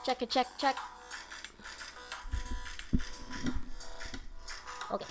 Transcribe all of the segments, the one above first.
Check it, check, check. Okay.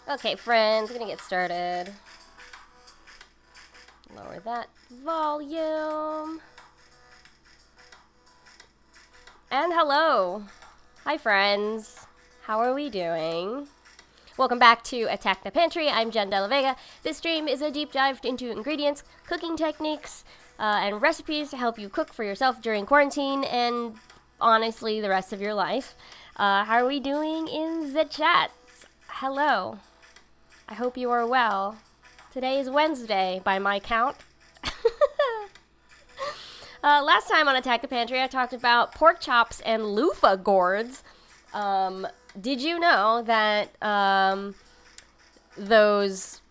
Okay, friends, gonna get started. Lower that volume. And hello. Hi, friends. How are we doing? Welcome back to Attack the Pantry. I'm Jenn de la Vega. This stream is a deep dive into ingredients, cooking techniques, and recipes to help you cook for yourself during quarantine and honestly the rest of your life. How are we doing in the chats? Hello. I hope you are well. Today is Wednesday, by my count. Last time on Attack the Pantry, I talked about pork chops and loofah gourds. Did you know that those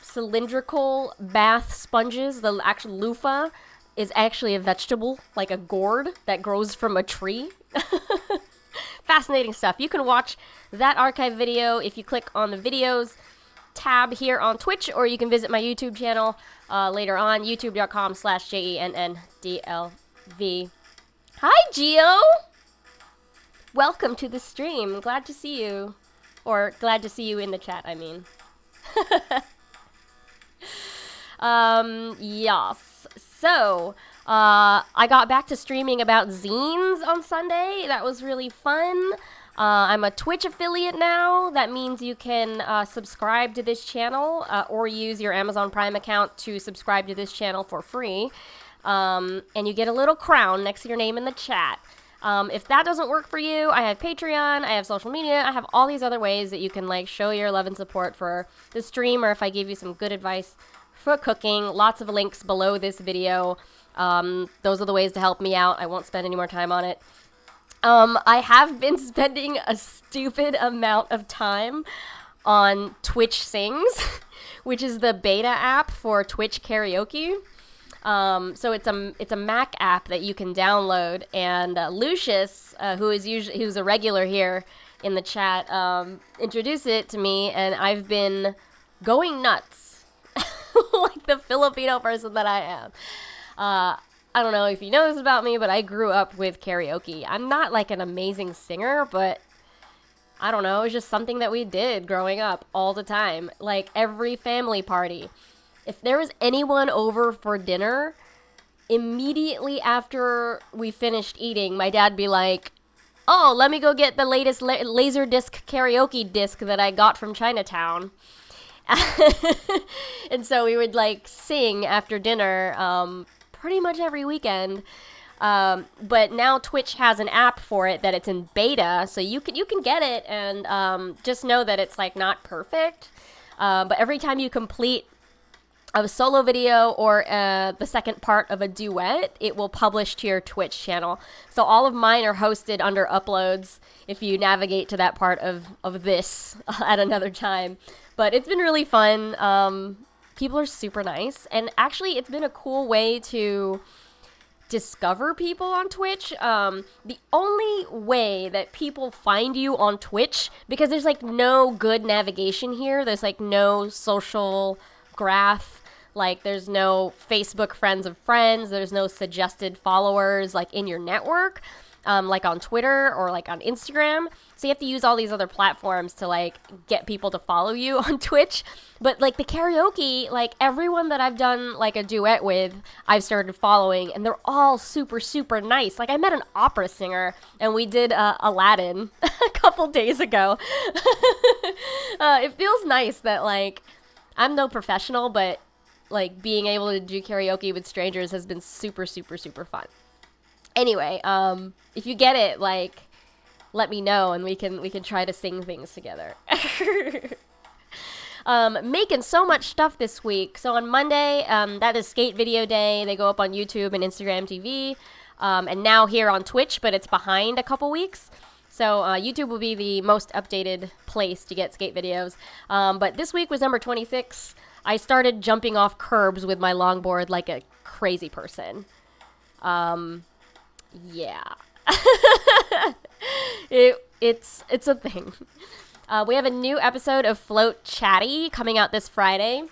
cylindrical bath sponges, the actual loofah, is actually a vegetable, like a gourd that grows from a tree? Fascinating stuff. You can watch that archive video if you click on the videos tab here on Twitch, or you can visit my YouTube channel later on, youtube.com/JENNDLV. Hi, Gio! Welcome to the stream. Glad to see you. Or glad to see you in the chat, I mean. Yes. So, I got back to streaming about zines on Sunday. That was really fun. I'm a Twitch affiliate now. That means you can subscribe to this channel or use your Amazon Prime account to subscribe to this channel for free. And you get a little crown next to your name in the chat. If that doesn't work for you, I have Patreon, I have social media, I have all these other ways that you can like show your love and support for the stream, or if I give you some good advice for cooking. Lots of links below this video. Those are the ways to help me out. I won't spend any more time on it. I have been spending a stupid amount of time on Twitch Sings, which is the beta app for Twitch karaoke. So it's a Mac app that you can download, and Lucius, who's a regular here in the chat, introduced it to me, and I've been going nuts, like the Filipino person that I am. I don't know if you know this about me, but I grew up with karaoke. I'm not like an amazing singer, but I don't know, it was just something that we did growing up all the time. Like every family party. If there was anyone over for dinner, immediately after we finished eating, my dad'd be like, oh, let me go get the latest Laserdisc karaoke disc that I got from Chinatown. And so we would like sing after dinner, pretty much every weekend. But now Twitch has an app for it that it's in beta, so you can get it, and just know that it's like not perfect. But every time you complete a solo video or the second part of a duet, it will publish to your Twitch channel. So all of mine are hosted under uploads if you navigate to that part of this at another time. But it's been really fun. People are super nice, and actually it's been a cool way to discover people on Twitch. The only way that people find you on Twitch, because there's like no good navigation here, there's like no social graph, like there's no Facebook friends of friends, there's no suggested followers like in your network, like on Twitter or like on Instagram. So you have to use all these other platforms to like get people to follow you on Twitch. But like the karaoke, like everyone that I've done like a duet with, I've started following, and they're all super, super nice. Like I met an opera singer and we did Aladdin a couple days ago. It feels nice that like I'm no professional, but like being able to do karaoke with strangers has been super, super, super fun. Anyway, if you get it, like, let me know and we can try to sing things together. Making so much stuff this week. So on Monday, that is skate video day. They go up on YouTube and Instagram TV, and now here on Twitch, but it's behind a couple weeks. So YouTube will be the most updated place to get skate videos. But this week was number 26. I started jumping off curbs with my longboard like a crazy person. Yeah. It's a thing. We have a new episode of Float Chatty coming out this Friday.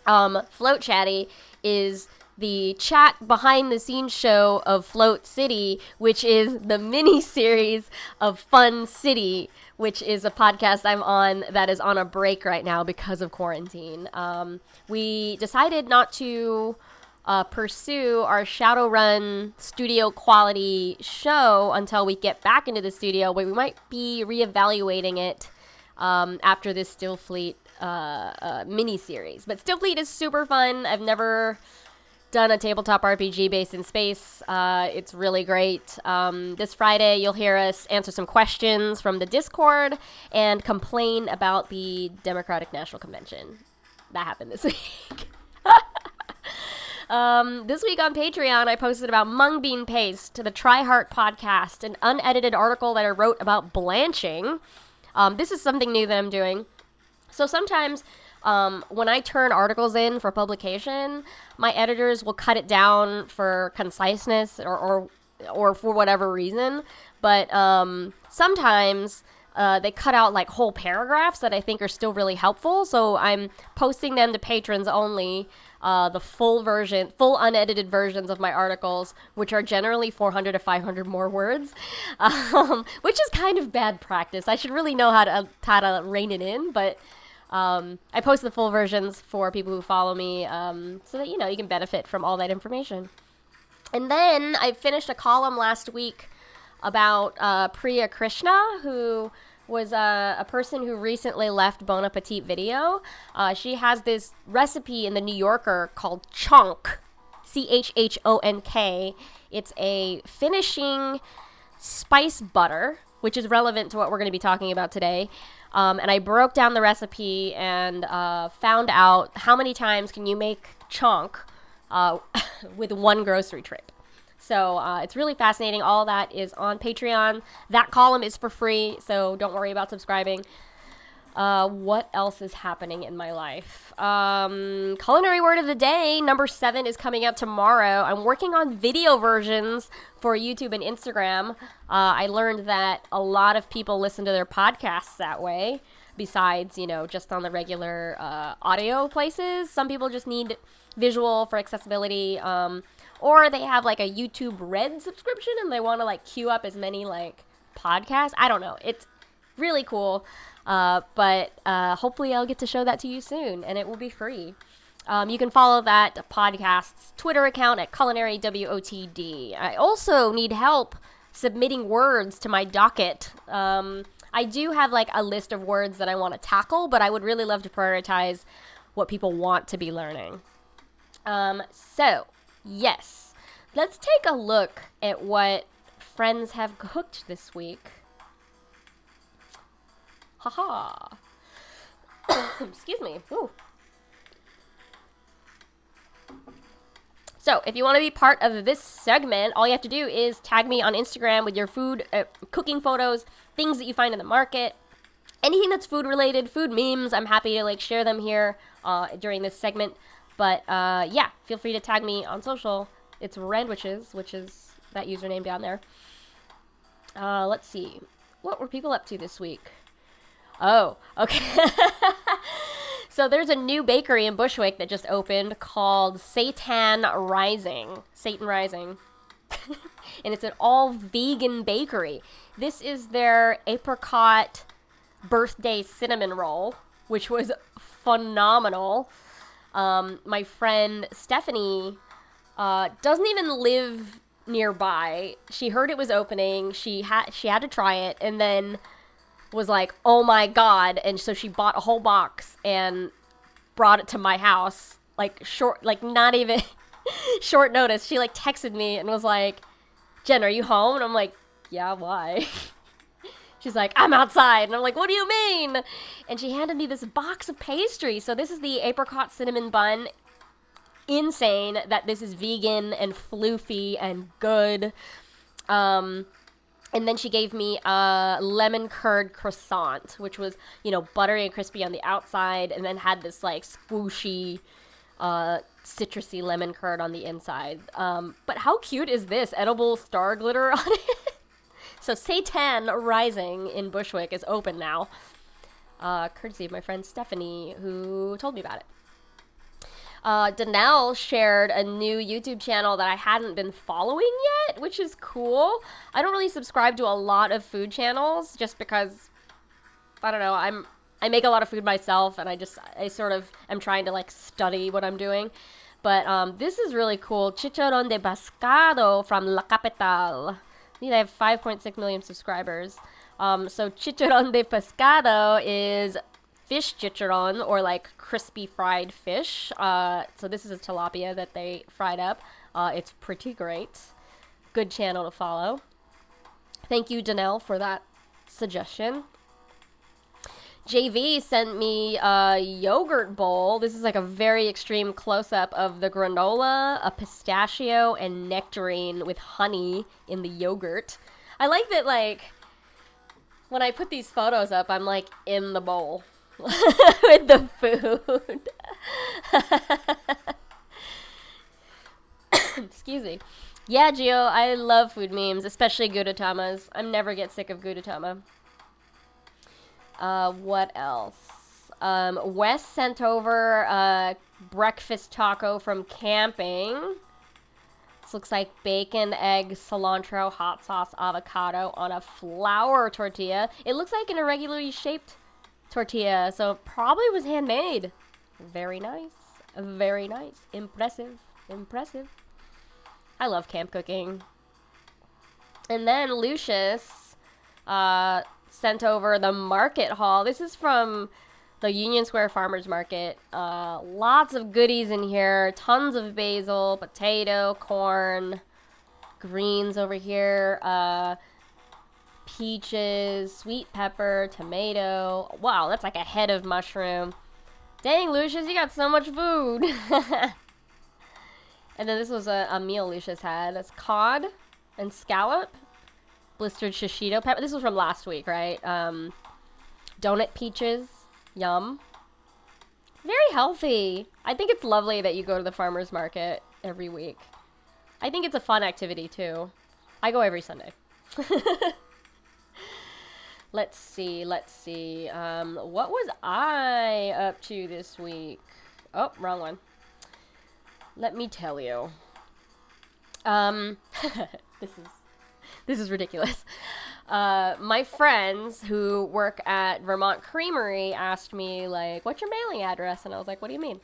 Float Chatty is the chat behind the scenes show of Float City, which is the mini series of Fun City, which is a podcast I'm on that is on a break right now because of quarantine. We decided not to pursue our Shadowrun studio quality show until we get back into the studio, but we might be reevaluating it after this Still Fleet mini-series. But Still Fleet is super fun. I've never done a tabletop RPG based in space. It's really great. This Friday, you'll hear us answer some questions from the Discord and complain about the Democratic National Convention. That happened this week. This week on Patreon, I posted about mung bean paste, the Try Heart podcast, an unedited article that I wrote about blanching. This is something new that I'm doing. So sometimes when I turn articles in for publication, my editors will cut it down for conciseness or for whatever reason. But sometimes they cut out like whole paragraphs that I think are still really helpful. So I'm posting them to patrons only. The full unedited versions of my articles, which are generally 400 to 500 more words, which is kind of bad practice. I should really know how to rein it in, but I post the full versions for people who follow me, so that, you can benefit from all that information. And then I finished a column last week about Priya Krishna, who was a person who recently left Bon Appetit Video. She has this recipe in the New Yorker called Chonk, Chhonk. It's a finishing spice butter, which is relevant to what we're going to be talking about today. And I broke down the recipe and found out how many times can you make chonk with one grocery trip. So it's really fascinating. All that is on Patreon. That column is for free, so don't worry about subscribing. What else is happening in my life? Culinary word of the day, number 7 is coming out tomorrow. I'm working on video versions for YouTube and Instagram. I learned that a lot of people listen to their podcasts that way, besides, just on the regular audio places. Some people just need visual for accessibility, or they have like a YouTube Red subscription and they want to queue up as many podcasts. I don't know. It's really cool. But hopefully I'll get to show that to you soon, and it will be free. You can follow that podcast's Twitter account at culinarywotd. I also need help submitting words to my docket. I do have a list of words that I want to tackle, but I would really love to prioritize what people want to be learning. So, yes, let's take a look at what friends have cooked this week. Haha. Excuse me. Ooh. So, if you want to be part of this segment, all you have to do is tag me on Instagram with your food, cooking photos, things that you find in the market, anything that's food related, food memes. I'm happy to share them here during this segment. But yeah, feel free to tag me on social. It's Randwiches, which is that username down there. Let's see. What were people up to this week? Oh, okay. So there's a new bakery in Bushwick that just opened called Satan Rising. And it's an all-vegan bakery. This is their apricot birthday cinnamon roll, which was phenomenal. My friend Stephanie doesn't even live nearby. She heard it was opening. She had to try it, and then was like, oh my god, and so she bought a whole box and brought it to my house, not even short notice. She texted me and was like, Jen, are you home? And I'm like, yeah, why? She's like, I'm outside. And I'm like, what do you mean? And she handed me this box of pastry. So this is the Apricot Cinnamon Bun. Insane that this is vegan and floofy and good. And then she gave me a lemon curd croissant, which was, buttery and crispy on the outside, and then had this, squooshy, citrusy lemon curd on the inside. But how cute is this? Edible star glitter on it? So Satan Rising in Bushwick is open now. Courtesy of my friend Stephanie, who told me about it. Danelle shared a new YouTube channel that I hadn't been following yet, which is cool. I don't really subscribe to a lot of food channels just because, I don't know, I make a lot of food myself, and I sort of am trying to study what I'm doing. But this is really cool. Chicharrón de Pescado from La Capital. They have 5.6 million subscribers. So Chicharrón de Pescado is fish chicharron, or crispy fried fish. So this is a tilapia that they fried up. It's pretty great. Good channel to follow. Thank you, Danelle, for that suggestion. JV sent me a yogurt bowl. This is a very extreme close-up of the granola, a pistachio, and nectarine with honey in the yogurt. I like that, when I put these photos up, I'm in the bowl with the food. Excuse me. Yeah, Gio, I love food memes, especially Gudatamas. I never get sick of Gudetama. What else? Wes sent over a breakfast taco from camping. This looks like bacon, egg, cilantro, hot sauce, avocado on a flour tortilla. It looks like an irregularly shaped tortilla, so it probably was handmade. Very nice. Very nice. Impressive. Impressive. I love camp cooking. And then Lucius sent over the market haul. This is from the Union Square Farmers Market. Lots of goodies in here. Tons of basil, potato, corn, greens over here. peaches, sweet pepper, tomato. Wow, that's like a head of mushroom. Dang, Lucius, you got so much food. And then this was a meal Lucius had. That's cod and scallop, blistered shishito pepper. This was from last week, right? Donut peaches. Yum. Very healthy. I think it's lovely that you go to the farmer's market every week. I think it's a fun activity, too. I go every Sunday. Let's see. What was I up to this week? Oh, wrong one. Let me tell you. This is ridiculous. My friends who work at Vermont Creamery asked me, like, what's your mailing address? And I was like, what do you mean?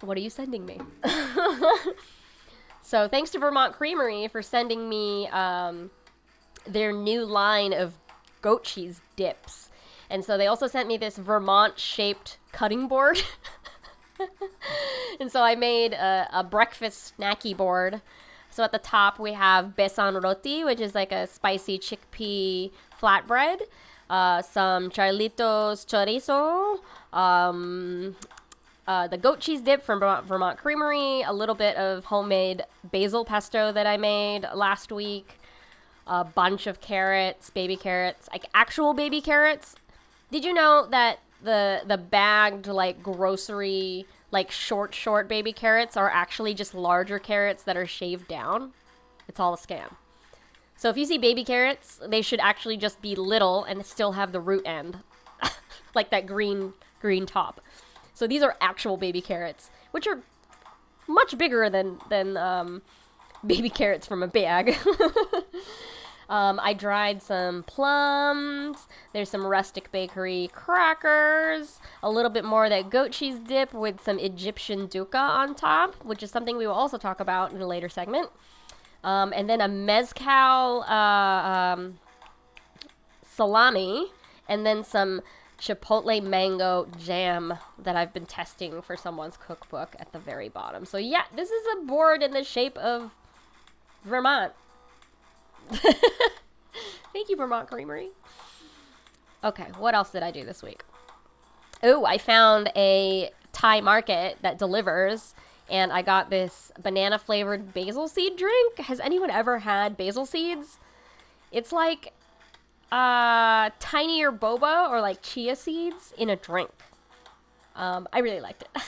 What are you sending me? So thanks to Vermont Creamery for sending me their new line of goat cheese dips. And so they also sent me this Vermont-shaped cutting board. And so I made a breakfast snacky board. So at the top we have besan roti, which is like a spicy chickpea flatbread, some charlitos chorizo, the goat cheese dip from Vermont Creamery, a little bit of homemade basil pesto that I made last week, a bunch of carrots, baby carrots, like actual baby carrots. Did you know that the bagged like grocery like short baby carrots are actually just larger carrots that are shaved down? It's all a scam. So if you see baby carrots, they should actually just be little and still have the root end, like that green top. So these are actual baby carrots, which are much bigger than baby carrots from a bag. I dried some plums. There's some rustic bakery crackers. A little bit more of that goat cheese dip with some Egyptian dukkha on top, which is something we will also talk about in a later segment. And then a mezcal salami, and then some chipotle mango jam that I've been testing for someone's cookbook at the very bottom. So yeah, this is a board in the shape of Vermont. Thank you, Vermont Creamery. Okay, what else did I do this week? Oh, I found a Thai market that delivers, and I got this banana-flavored basil seed drink. Has anyone ever had basil seeds? It's like tinier boba or like chia seeds in a drink. I really liked it.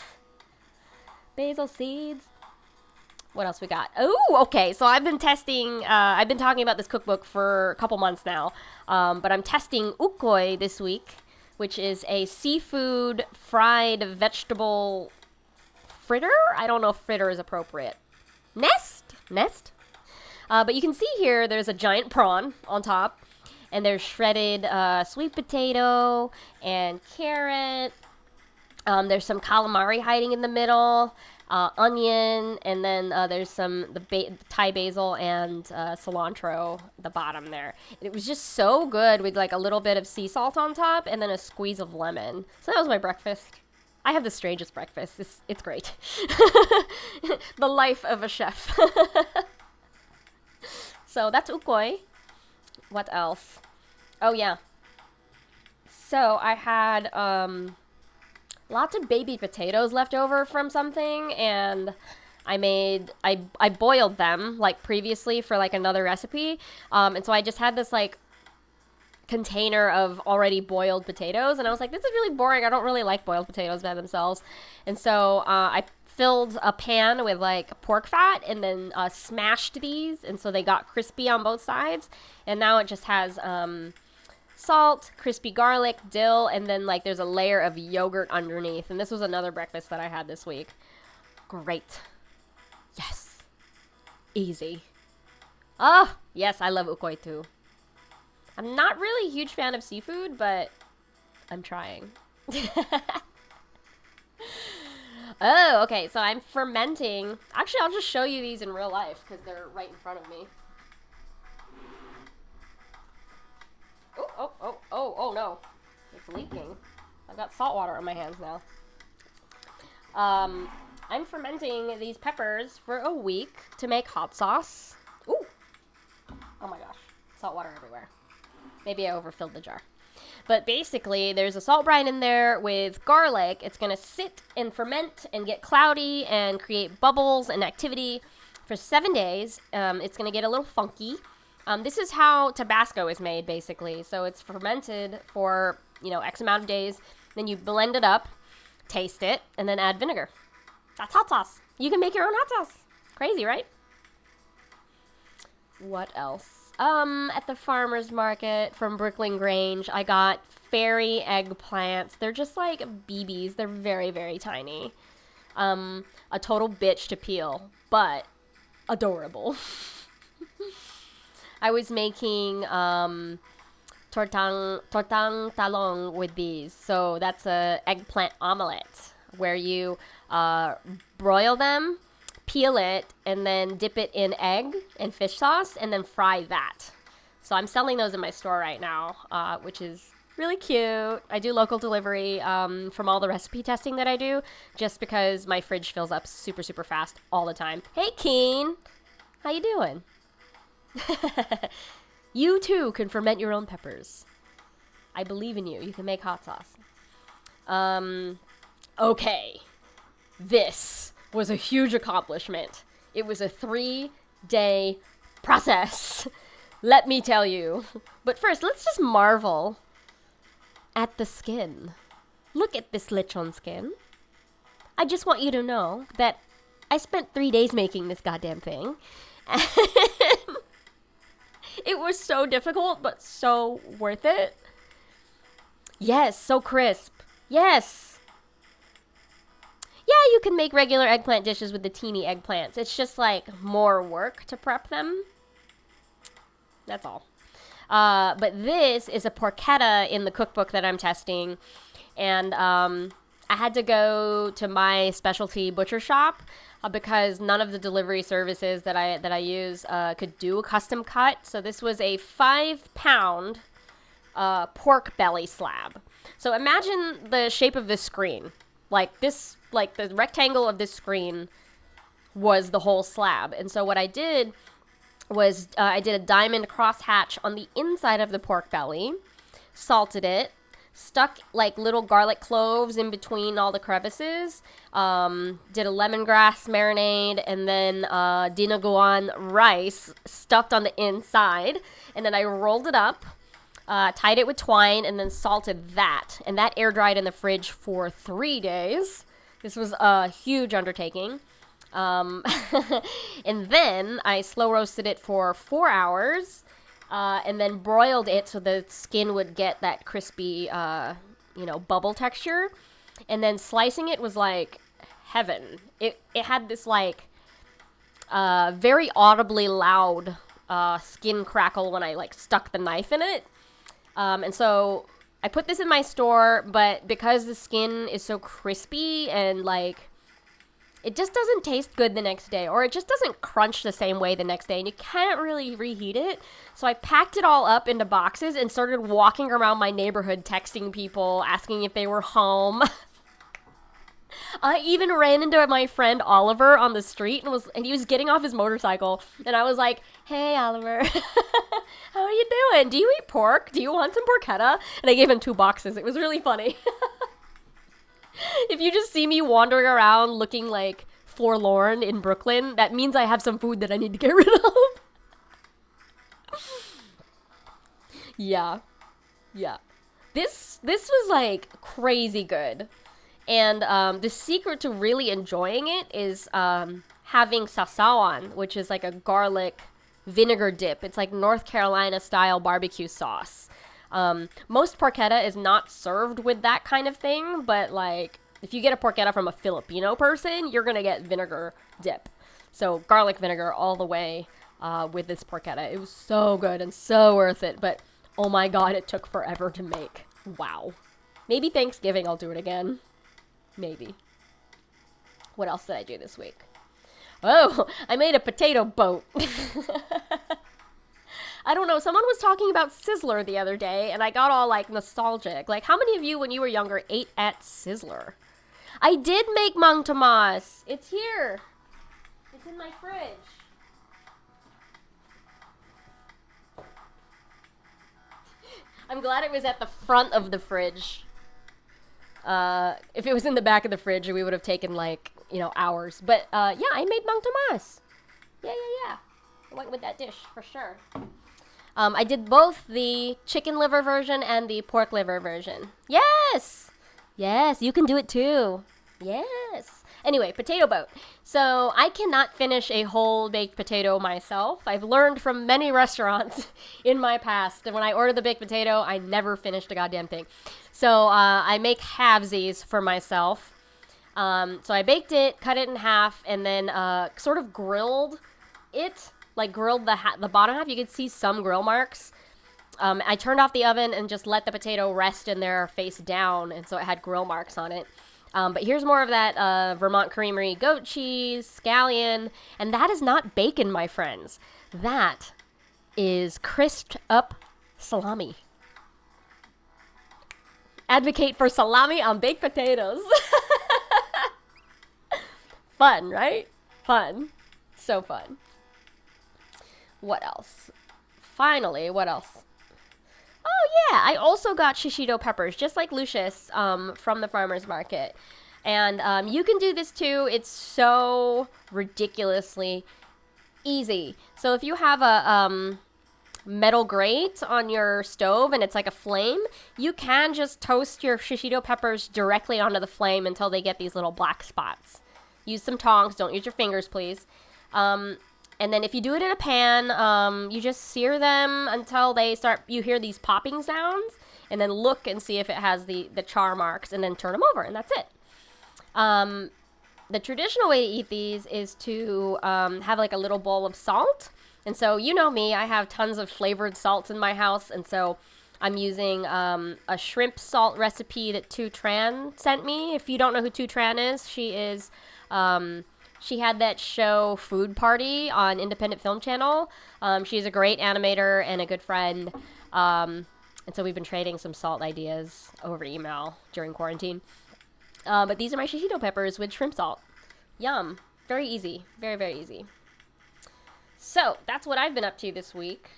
Basil seeds. What else we got? Oh, okay. So I've been testing, I've been talking about this cookbook for a couple months now, but I'm testing ukkoy this week, which is a seafood fried vegetable fritter? I don't know if fritter is appropriate. Nest? But you can see here there's a giant prawn on top, and there's shredded sweet potato and carrot. There's some calamari hiding in the middle. Onion, and then there's some Thai basil and cilantro at the bottom there. And it was just so good with like a little bit of sea salt on top and then a squeeze of lemon. So that was my breakfast. I have the strangest breakfast. It's great. The life of a chef. So that's ukkoy. What else? Oh yeah. So I had lots of baby potatoes left over from something, and I boiled them like previously for like another recipe, and so I just had this like container of already boiled potatoes, and I was like, this is really boring. I don't really like boiled potatoes by themselves, and so I filled a pan with like pork fat and then smashed these, and so they got crispy on both sides, and now it just has salt, crispy garlic, dill, and then like there's a layer of yogurt underneath. And this was another breakfast that I had this week. Great. Yes. Easy. Oh, yes, I love ukkoy too. I'm not really a huge fan of seafood, but I'm trying. Oh, okay, so I'm fermenting. Actually, I'll just show you these in real life because they're right in front of me. Oh no. It's leaking. I've got salt water on my hands now. I'm fermenting these peppers for a week to make hot sauce. Ooh. Oh my gosh. Salt water everywhere. Maybe I overfilled the jar. But basically, there's a salt brine in there with garlic. It's going to sit and ferment and get cloudy and create bubbles and activity for 7 days. It's going to get a little funky. This is how Tabasco is made, basically. So it's fermented for, X amount of days. Then you blend it up, taste it, and then add vinegar. That's hot sauce. You can make your own hot sauce. Crazy, right? What else? At the farmer's market from Brooklyn Grange, I got fairy eggplants. They're just like BBs. They're very, very tiny. A total bitch to peel, but adorable. I was making tortang talong with these. So that's a eggplant omelette where you broil them, peel it, and then dip it in egg and fish sauce, and then fry that. So I'm selling those in my store right now, which is really cute. I do local delivery from all the recipe testing that I do, just because my fridge fills up super, super fast all the time. Hey, Keen! How you doing? You, too, can ferment your own peppers. I believe in you. You can make hot sauce. Okay. This was a huge accomplishment. It was a 3-day process, let me tell you. But first, let's just marvel at the skin. Look at this lechon skin. I just want you to know that I spent 3 days making this goddamn thing. And it was so difficult, but so worth it. Yes, so crisp. Yes. Yeah, you can make regular eggplant dishes with the teeny eggplants. It's just like more work to prep them. That's all. But this is a porchetta in the cookbook that I'm testing. And I had to go to my specialty butcher shop because none of the delivery services that I use could do a custom cut. So this was a 5-pound pork belly slab. So imagine the shape of this screen. Like the rectangle of this screen was the whole slab. And so what I did was I did a diamond crosshatch on the inside of the pork belly, salted it, stuck like little garlic cloves in between all the crevices, did a lemongrass marinade, and then dinaguan rice stuffed on the inside. And then I rolled it up, tied it with twine, and then salted that. And that air dried in the fridge for 3 days. This was a huge undertaking. And then I slow roasted it for 4 hours, and then broiled it so the skin would get that crispy, bubble texture. And then slicing it was like heaven. It had this like very audibly loud skin crackle when I like stuck the knife in it. And so I put this in my store, but because the skin is so crispy and like it just doesn't taste good the next day, or it just doesn't crunch the same way the next day, and you can't really reheat it. So I packed it all up into boxes and started walking around my neighborhood texting people, asking if they were home. I even ran into my friend Oliver on the street and he was getting off his motorcycle, and I was like, "Hey Oliver, how are you doing? Do you eat pork? Do you want some porchetta?" And I gave him 2 boxes. It was really funny. If you just see me wandering around looking like forlorn in Brooklyn, that means I have some food that I need to get rid of. Yeah. This was like crazy good. And the secret to really enjoying it is having sasawan, which is like a garlic vinegar dip. It's like North Carolina style barbecue sauce. Most porchetta is not served with that kind of thing, but like if you get a porchetta from a Filipino person, you're gonna get vinegar dip. So garlic vinegar all the way with this porchetta. It was so good and so worth it, but oh my god, it took forever to make. Wow. Maybe Thanksgiving I'll do it again. Maybe. What else did I do this week? Oh, I made a potato boat. I don't know, someone was talking about Sizzler the other day, and I got all, like, nostalgic. Like, how many of you, when you were younger, ate at Sizzler? I did make Mang Tomas. It's here. It's in my fridge. I'm glad it was at the front of the fridge. If it was in the back of the fridge, we would have taken, like, hours. But, yeah, I made Mang Tomas. Yeah. I went with that dish, for sure. I did both the chicken liver version and the pork liver version. Yes! Yes, you can do it too. Yes. Anyway, potato boat. So I cannot finish a whole baked potato myself. I've learned from many restaurants in my past that when I order the baked potato, I never finished a goddamn thing. So I make halvesies for myself. So I baked it, cut it in half, and then sort of grilled it. Like grilled the bottom half. You could see some grill marks. I turned off the oven and just let the potato rest in there face down, and so it had grill marks on it. But here's more of that Vermont Creamery goat cheese, scallion, and that is not bacon, my friends. That is crisped up salami. Advocate for salami on baked potatoes. Fun, right? Fun. So fun. What else? Finally, what else? Oh, yeah, I also got shishito peppers, just like Lucius, from the farmer's market. And you can do this, too. It's so ridiculously easy. So if you have a metal grate on your stove and it's like a flame, you can just toast your shishito peppers directly onto the flame until they get these little black spots. Use some tongs. Don't use your fingers, please. And then if you do it in a pan, you just sear them until you hear these popping sounds, and then look and see if it has the char marks, and then turn them over, and that's it. The traditional way to eat these is to have like a little bowl of salt. And so, you know me, I have tons of flavored salts in my house, and so I'm using a shrimp salt recipe that Tu Tran sent me. If you don't know who Tu Tran is, she is... she had that show Food Party on Independent Film Channel. She's a great animator and a good friend. And so we've been trading some salt ideas over email during quarantine. But these are my shishito peppers with shrimp salt. Yum. Very easy. Very, very easy. So that's what I've been up to this week.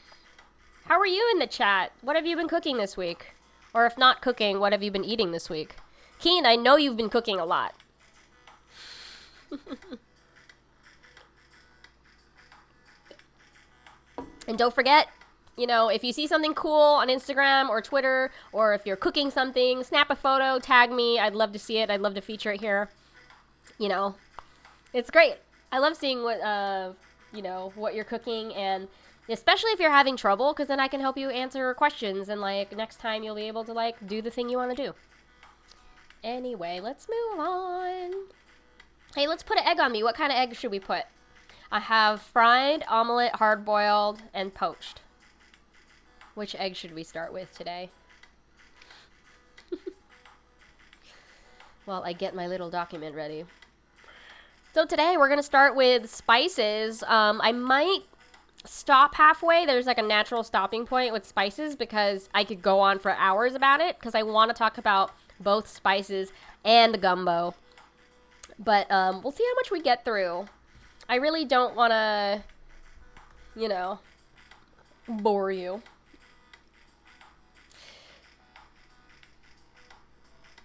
How are you in the chat? What have you been cooking this week? Or if not cooking, what have you been eating this week? Keen, I know you've been cooking a lot. And don't forget, if you see something cool on Instagram or Twitter, or if you're cooking something, snap a photo, tag me. I'd love to see it. I'd love to feature it here. It's great. I love seeing what you're cooking, and especially if you're having trouble, because then I can help you answer questions, and next time you'll be able to do the thing you want to do. Anyway, let's move on. Hey, let's put an egg on me. What kind of egg should we put? I have fried, omelet, hard-boiled, and poached. Which egg should we start with today? While I get my little document ready. So today we're going to start with spices. I might stop halfway. There's a natural stopping point with spices because I could go on for hours about it because I want to talk about both spices and the gumbo. But we'll see how much we get through. I really don't want to, bore you.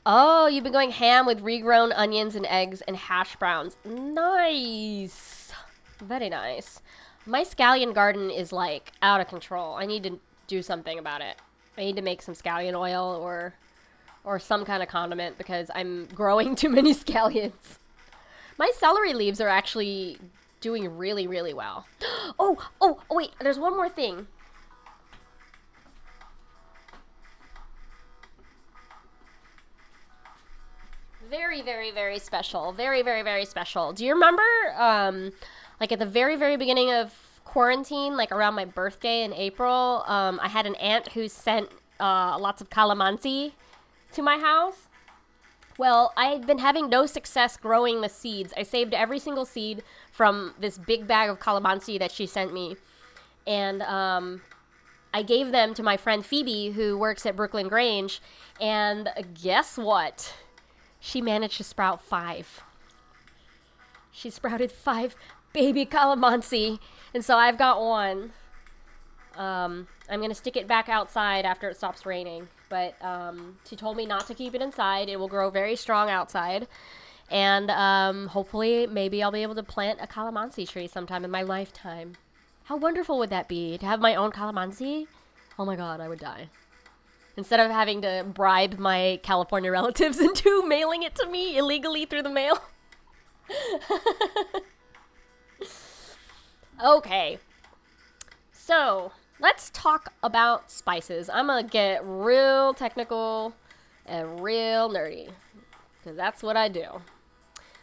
Oh, you've been going ham with regrown onions and eggs and hash browns. Nice. Very nice. My scallion garden is out of control. I need to do something about it. I need to make some scallion oil or some kind of condiment because I'm growing too many scallions. My celery leaves are actually doing really, really well. Oh, wait, there's one more thing. Very, very, very special. Very, very, very special. Do you remember, at the very, very beginning of quarantine, around my birthday in April, I had an aunt who sent lots of calamansi to my house? Well, I had been having no success growing the seeds. I saved every single seed from this big bag of calamansi that she sent me. And I gave them to my friend Phoebe, who works at Brooklyn Grange. And guess what? She managed to sprout 5. She sprouted 5 baby calamansi. And so I've got one. I'm going to stick it back outside after it stops raining. But she told me not to keep it inside. It will grow very strong outside. And hopefully, maybe I'll be able to plant a calamansi tree sometime in my lifetime. How wonderful would that be, to have my own calamansi? Oh my god, I would die. Instead of having to bribe my California relatives into mailing it to me illegally through the mail. Okay. So, let's talk about spices. I'm gonna get real technical and real nerdy, because that's what I do.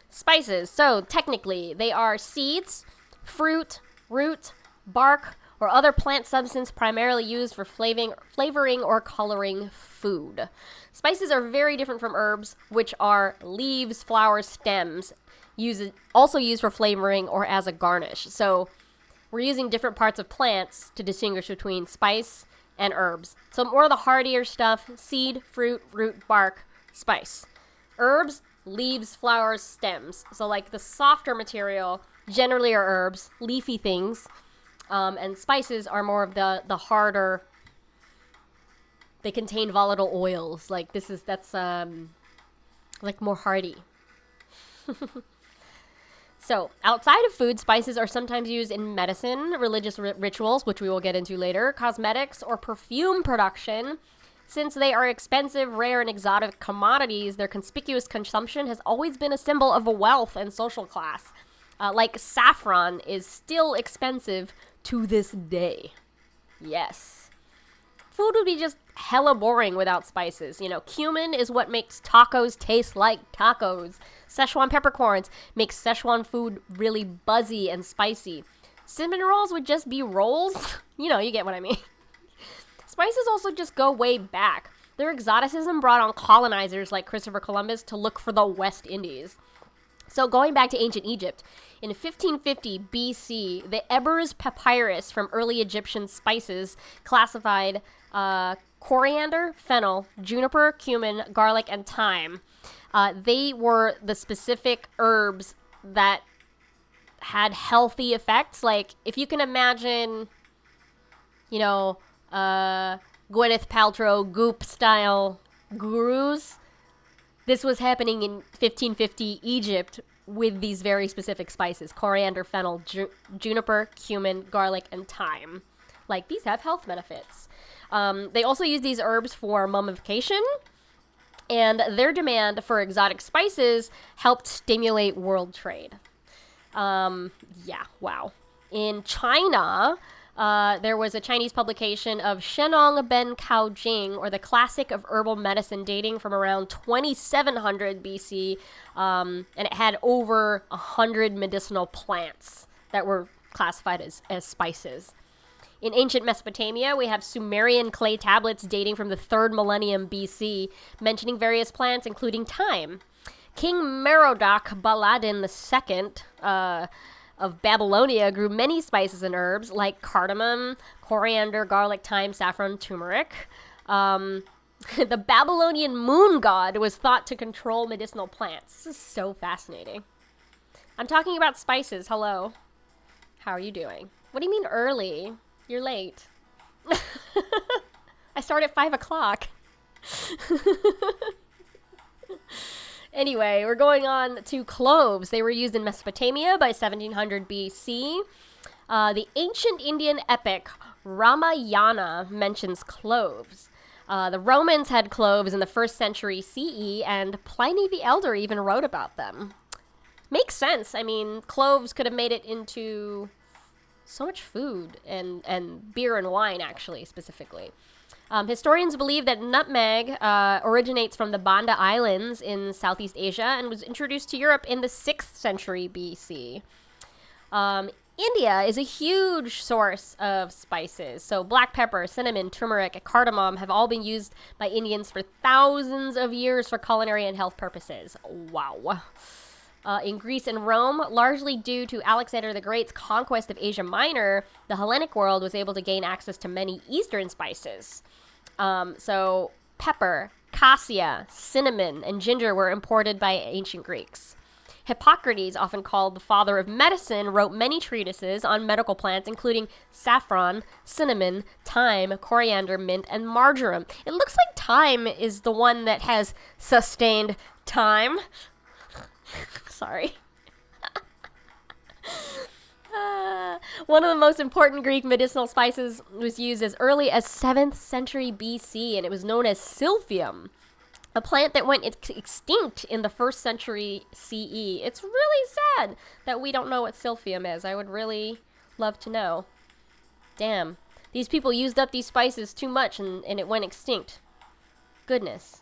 Spices. So, technically, they are seeds, fruit, root, bark, or other plant substance primarily used for flavoring or coloring food. Spices are very different from herbs, which are leaves, flowers, stems, also used for flavoring or as a garnish. So we're using different parts of plants to distinguish between spice and herbs. So more of the hardier stuff: seed, fruit, root, bark, spice. Herbs, leaves, flowers, stems. So like the softer material generally are herbs, leafy things. And spices are more of the harder. They contain volatile oils. Like that's like more hardy. So, outside of food, spices are sometimes used in medicine, religious rituals, which we will get into later, cosmetics, or perfume production. Since they are expensive, rare, and exotic commodities, their conspicuous consumption has always been a symbol of wealth and social class. Like saffron is still expensive to this day. Yes. Food would be just hella boring without spices. You know, cumin is what makes tacos taste like tacos. Szechuan peppercorns makes Szechuan food really buzzy and spicy. Cinnamon rolls would just be rolls. You know, you get what I mean. Spices also just go way back. Their exoticism brought on colonizers like Christopher Columbus to look for the West Indies. So going back to ancient Egypt, in 1550 BC, the Ebers Papyrus from early Egyptian spices classified coriander, fennel, juniper, cumin, garlic, and thyme. They were the specific herbs that had healthy effects. Like, if you can imagine, you know, Gwyneth Paltrow Goop-style gurus, this was happening in 1550 Egypt with these very specific spices: coriander, fennel, juniper, cumin, garlic, and thyme. Like, these have health benefits. They also use these herbs for mummification, and their demand for exotic spices helped stimulate world trade. Yeah, wow. In China, there was a Chinese publication of Shenong Ben Cao Jing, or the Classic of Herbal Medicine, dating from around 2700 BC, and it had over 100 medicinal plants that were classified as spices. In ancient Mesopotamia, we have Sumerian clay tablets dating from the 3rd millennium BC, mentioning various plants, including thyme. King Merodach Baladan II of Babylonia grew many spices and herbs like cardamom, coriander, garlic, thyme, saffron, turmeric. The Babylonian moon god was thought to control medicinal plants. This is so fascinating. I'm talking about spices. Hello. How are you doing? What do you mean early? You're late. I start at 5 o'clock. Anyway, we're going on to cloves. They were used in Mesopotamia by 1700 BC. The ancient Indian epic Ramayana mentions cloves. The Romans had cloves in the 1st century CE, and Pliny the Elder even wrote about them. Makes sense. I mean, cloves could have made it into so much food, and beer and wine, actually, specifically. Historians believe that nutmeg originates from the Banda Islands in Southeast Asia and was introduced to Europe in the 6th century BC. India is a huge source of spices. So black pepper, cinnamon, turmeric, cardamom have all been used by Indians for thousands of years for culinary and health purposes. Wow. In Greece and Rome, largely due to Alexander the Great's conquest of Asia Minor, the Hellenic world was able to gain access to many Eastern spices. So pepper, cassia, cinnamon, and ginger were imported by ancient Greeks. Hippocrates, often called the father of medicine, wrote many treatises on medical plants, including saffron, cinnamon, thyme, coriander, mint, and marjoram. It looks like thyme is the one that has sustained time. Sorry. One of the most important Greek medicinal spices was used as early as 7th century BC, and it was known as silphium, a plant that went extinct in the 1st century CE. It's really sad that we don't know what silphium is. I would really love to know. Damn. These people used up these spices too much and it went extinct. Goodness.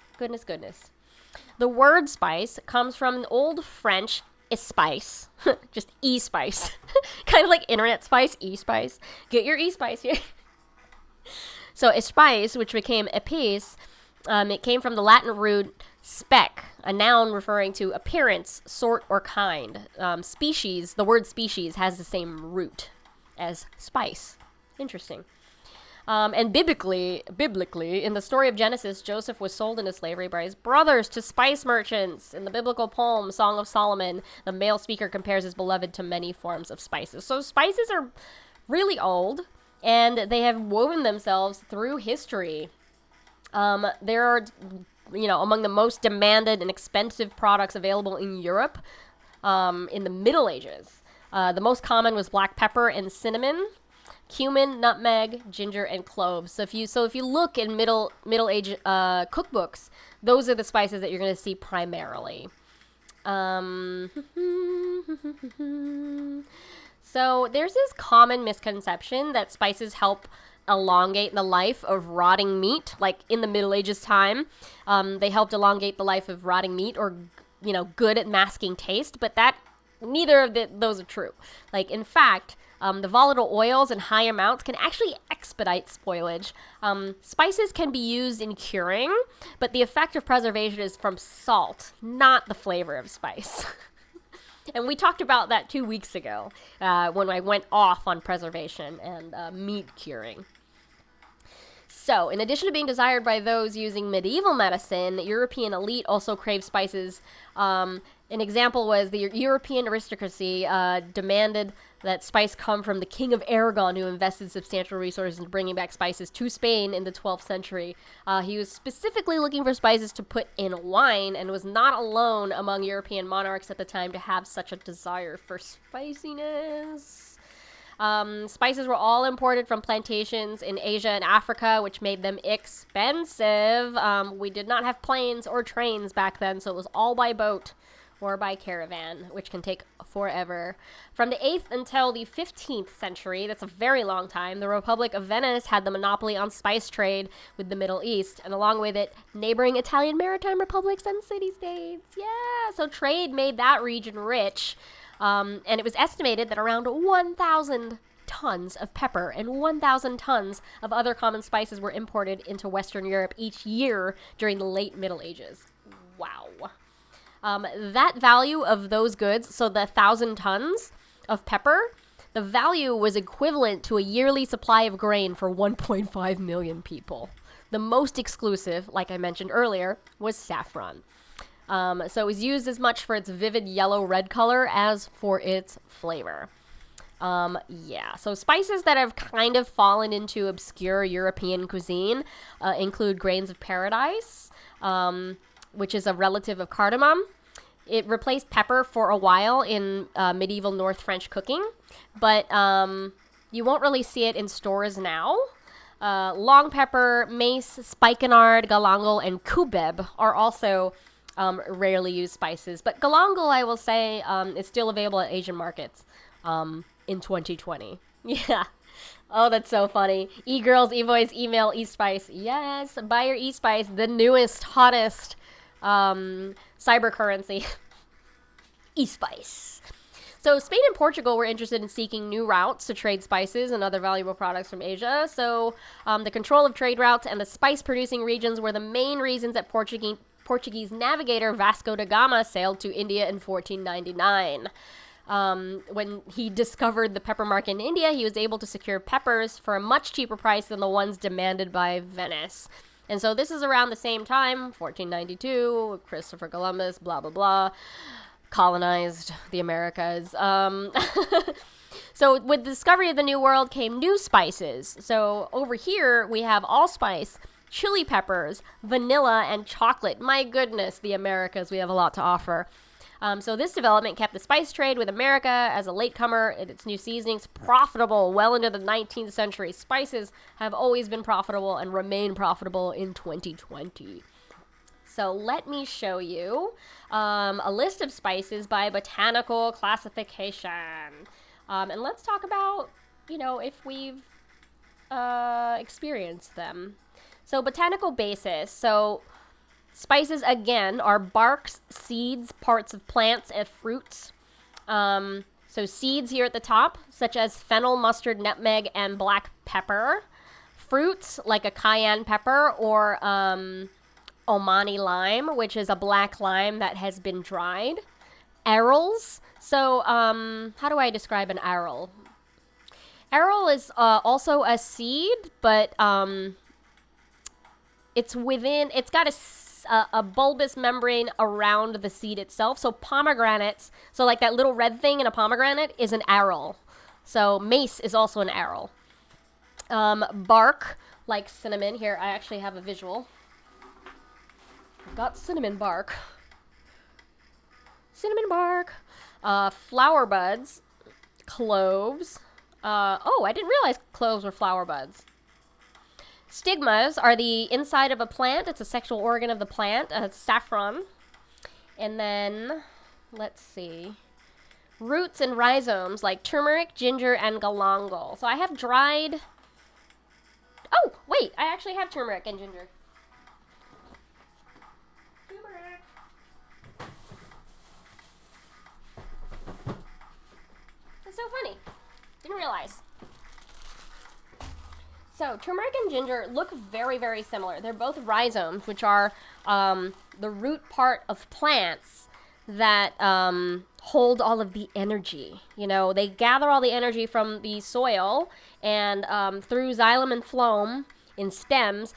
The word spice comes from an old French spice. Just e-spice. Kind of like internet spice, e-spice. Get your e-spice here. So a spice, which became épice, it came from the Latin root spec, a noun referring to appearance, sort, or kind. Species, the word species has the same root as spice. Interesting. And biblically, in the story of Genesis, Joseph was sold into slavery by his brothers to spice merchants. In the biblical poem, Song of Solomon, the male speaker compares his beloved to many forms of spices. So spices are really old, and they have woven themselves through history. There are, among the most demanded and expensive products available in Europe in the Middle Ages. The most common was black pepper and cinnamon, cumin, nutmeg, ginger, and cloves. So if you look in Middle Age cookbooks, those are the spices that you're going to see primarily. So there's this common misconception that spices help elongate the life of rotting meat. Like in the Middle Ages time, they helped elongate the life of rotting meat, or good at masking taste. But neither of those are true. Like in fact, the volatile oils in high amounts can actually expedite spoilage. Spices can be used in curing, but the effect of preservation is from salt, not the flavor of spice. And we talked about that 2 weeks ago when I went off on preservation and meat curing. So, in addition to being desired by those using medieval medicine, European elite also craved spices. An example was the European aristocracy demanded that spice come from the King of Aragon, who invested substantial resources in bringing back spices to Spain in the 12th century. He was specifically looking for spices to put in wine, and was not alone among European monarchs at the time to have such a desire for spiciness. Spices were all imported from plantations in Asia and Africa, which made them expensive. We did not have planes or trains back then, so it was all by boat or by caravan, which can take forever. From the 8th until the 15th century, that's a very long time, the Republic of Venice had the monopoly on spice trade with the Middle East, and along with it, neighboring Italian maritime republics and city-states. Yeah, so trade made that region rich. And it was estimated that around 1,000 tons of pepper and 1,000 tons of other common spices were imported into Western Europe each year during the late Middle Ages. Wow. That value of those goods, so the 1,000 tons of pepper, the value was equivalent to a yearly supply of grain for 1.5 million people. The most exclusive, like I mentioned earlier, was saffron. So it was used as much for its vivid yellow-red color as for its flavor. So spices that have kind of fallen into obscure European cuisine include grains of paradise, which is a relative of cardamom. It replaced pepper for a while in medieval North French cooking, but you won't really see it in stores now. Long pepper, mace, spikenard, galangal, and cubeb are also rarely used spices. But galangal, I will say, is still available at Asian markets in 2020. Yeah. Oh, that's so funny. E-girls, e-boys, email, e-spice. Yes, buy your e-spice, the newest, hottest cyber currency. E-spice. So Spain and Portugal were interested in seeking new routes to trade spices and other valuable products from Asia. So the control of trade routes and the spice-producing regions were the main reasons that Portuguese navigator Vasco da Gama sailed to India in 1499. When he discovered the pepper market in India, he was able to secure peppers for a much cheaper price than the ones demanded by Venice. And so this is around the same time, 1492, Christopher Columbus, blah, blah, blah. colonized the Americas. So with the discovery of the New World came new spices. So over here we have allspice, chili peppers, vanilla, and chocolate. My goodness, the Americas, we have a lot to offer. So this development kept the spice trade with America as a latecomer in its new seasonings profitable well into the 19th century. Spices have always been profitable and remain profitable in 2020. So let me show you a list of spices by botanical classification. And let's talk about, if we've experienced them. So botanical basis. So spices, again, are barks, seeds, parts of plants, and fruits. So seeds here at the top, such as fennel, mustard, nutmeg, and black pepper. Fruits, like a cayenne pepper or Omani lime, which is a black lime that has been dried. Arils. So, how do I describe an aril? Aril is also a seed, but it's got a bulbous membrane around the seed itself. So pomegranates, so like that little red thing in a pomegranate is an aril. So mace is also an aril. Bark, like cinnamon. Here, I actually have a visual. I've got cinnamon bark. Cinnamon bark. Flower buds. Cloves. I didn't realize cloves were flower buds. Stigmas are the inside of a plant. It's a sexual organ of the plant. Saffron. And then, let's see. Roots and rhizomes like turmeric, ginger, and galangal. So I have dried... Oh, wait. I actually have turmeric and ginger. Turmeric. That's so funny. Didn't realize. So, turmeric and ginger look very, very similar. They're both rhizomes, which are the root part of plants that hold all of the energy. They gather all the energy from the soil, and through xylem and phloem in stems,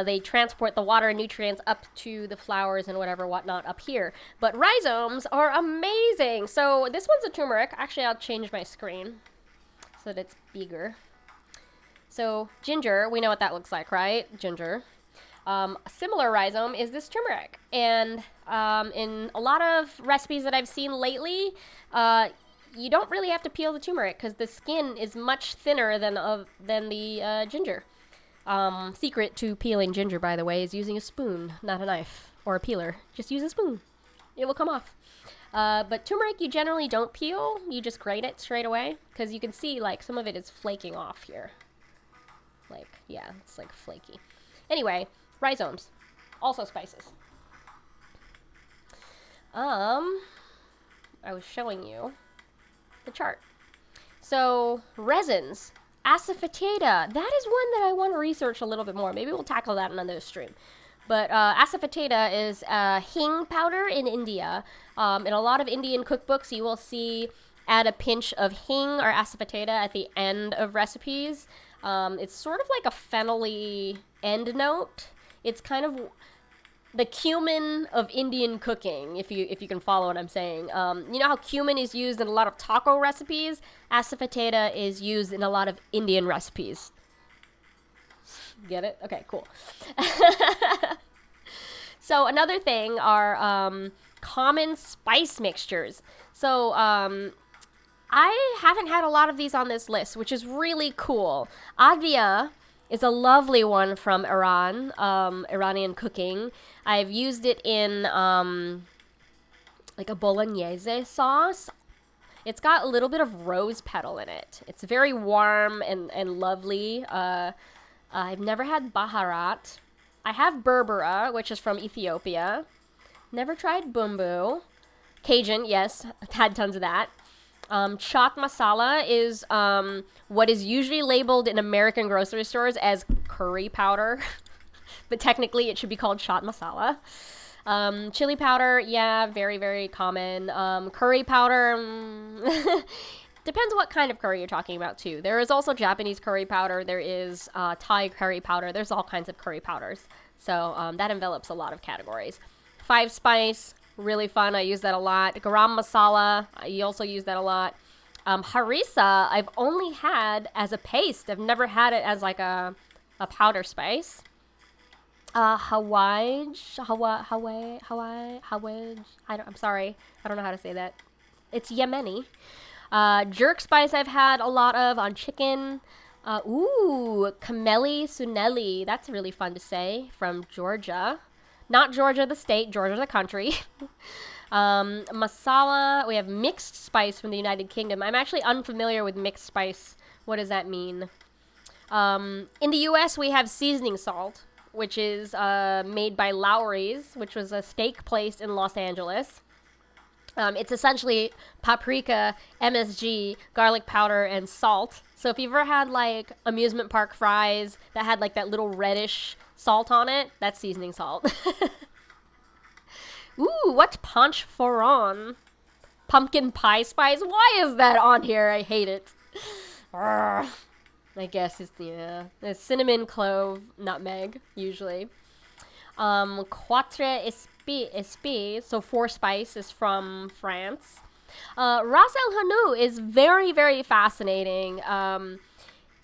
they transport the water and nutrients up to the flowers and whatnot up here. But rhizomes are amazing. So, this one's a turmeric. Actually, I'll change my screen so that it's bigger. So ginger, we know what that looks like, right? Ginger. A similar rhizome is this turmeric. And in a lot of recipes that I've seen lately, you don't really have to peel the turmeric because the skin is much thinner than the ginger. Secret to peeling ginger, by the way, is using a spoon, not a knife or a peeler. Just use a spoon. It will come off. But turmeric, you generally don't peel. You just grate it straight away because you can see, like, some of it is flaking off here. It's like flaky. Anyway, rhizomes, also spices. I was showing you the chart. So, resins, asafoetida. That is one that I want to research a little bit more. Maybe we'll tackle that in another stream. But asafoetida is hing powder in India. In a lot of Indian cookbooks, you will see add a pinch of hing or asafoetida at the end of recipes. It's sort of like a fennel-y end note. It's kind of the cumin of Indian cooking, if you can follow what I'm saying. You know how cumin is used in a lot of taco recipes? Asafoetida is used in a lot of Indian recipes. Get it? Okay, cool. So another thing are common spice mixtures. So I haven't had a lot of these on this list, which is really cool. Advia is a lovely one from Iran, Iranian cooking. I've used it in like a bolognese sauce. It's got a little bit of rose petal in it. It's very warm and lovely. I've never had baharat. I have berbera, which is from Ethiopia. Never tried bumbu. Cajun, yes, had tons of that. Chaat masala is what is usually labeled in American grocery stores as curry powder, but technically it should be called chaat masala. Chili powder, yeah, very, very common. Curry powder, depends what kind of curry you're talking about, too. There is also Japanese curry powder. There is Thai curry powder. There's all kinds of curry powders. So that envelops a lot of categories. 5-spice, really fun. I use that a lot. Garam masala, I also use that a lot. Harissa, I've only had as a paste. I've never had it as like a powder spice. Hawaii. I'm sorry. I don't know how to say that. It's Yemeni. Jerk spice I've had a lot of on chicken. Kameli Suneli. That's really fun to say, from Georgia. Not Georgia the state, Georgia the country. Masala. We have mixed spice from the United Kingdom. I'm actually unfamiliar with mixed spice. What does that mean? In the U.S., we have seasoning salt, which is made by Lowry's, which was a steak place in Los Angeles. It's essentially paprika, MSG, garlic powder, and salt. So if you've ever had, like, amusement park fries that had, like, that little reddish salt on it, that's seasoning salt. Ooh, what's Panch Foron? Pumpkin pie spice? Why is that on here? I hate it. Urgh. I guess it's cinnamon, clove, nutmeg, usually. Quatre Esprit, so 4 spice, is from France. Ras El Hanout is very, very fascinating.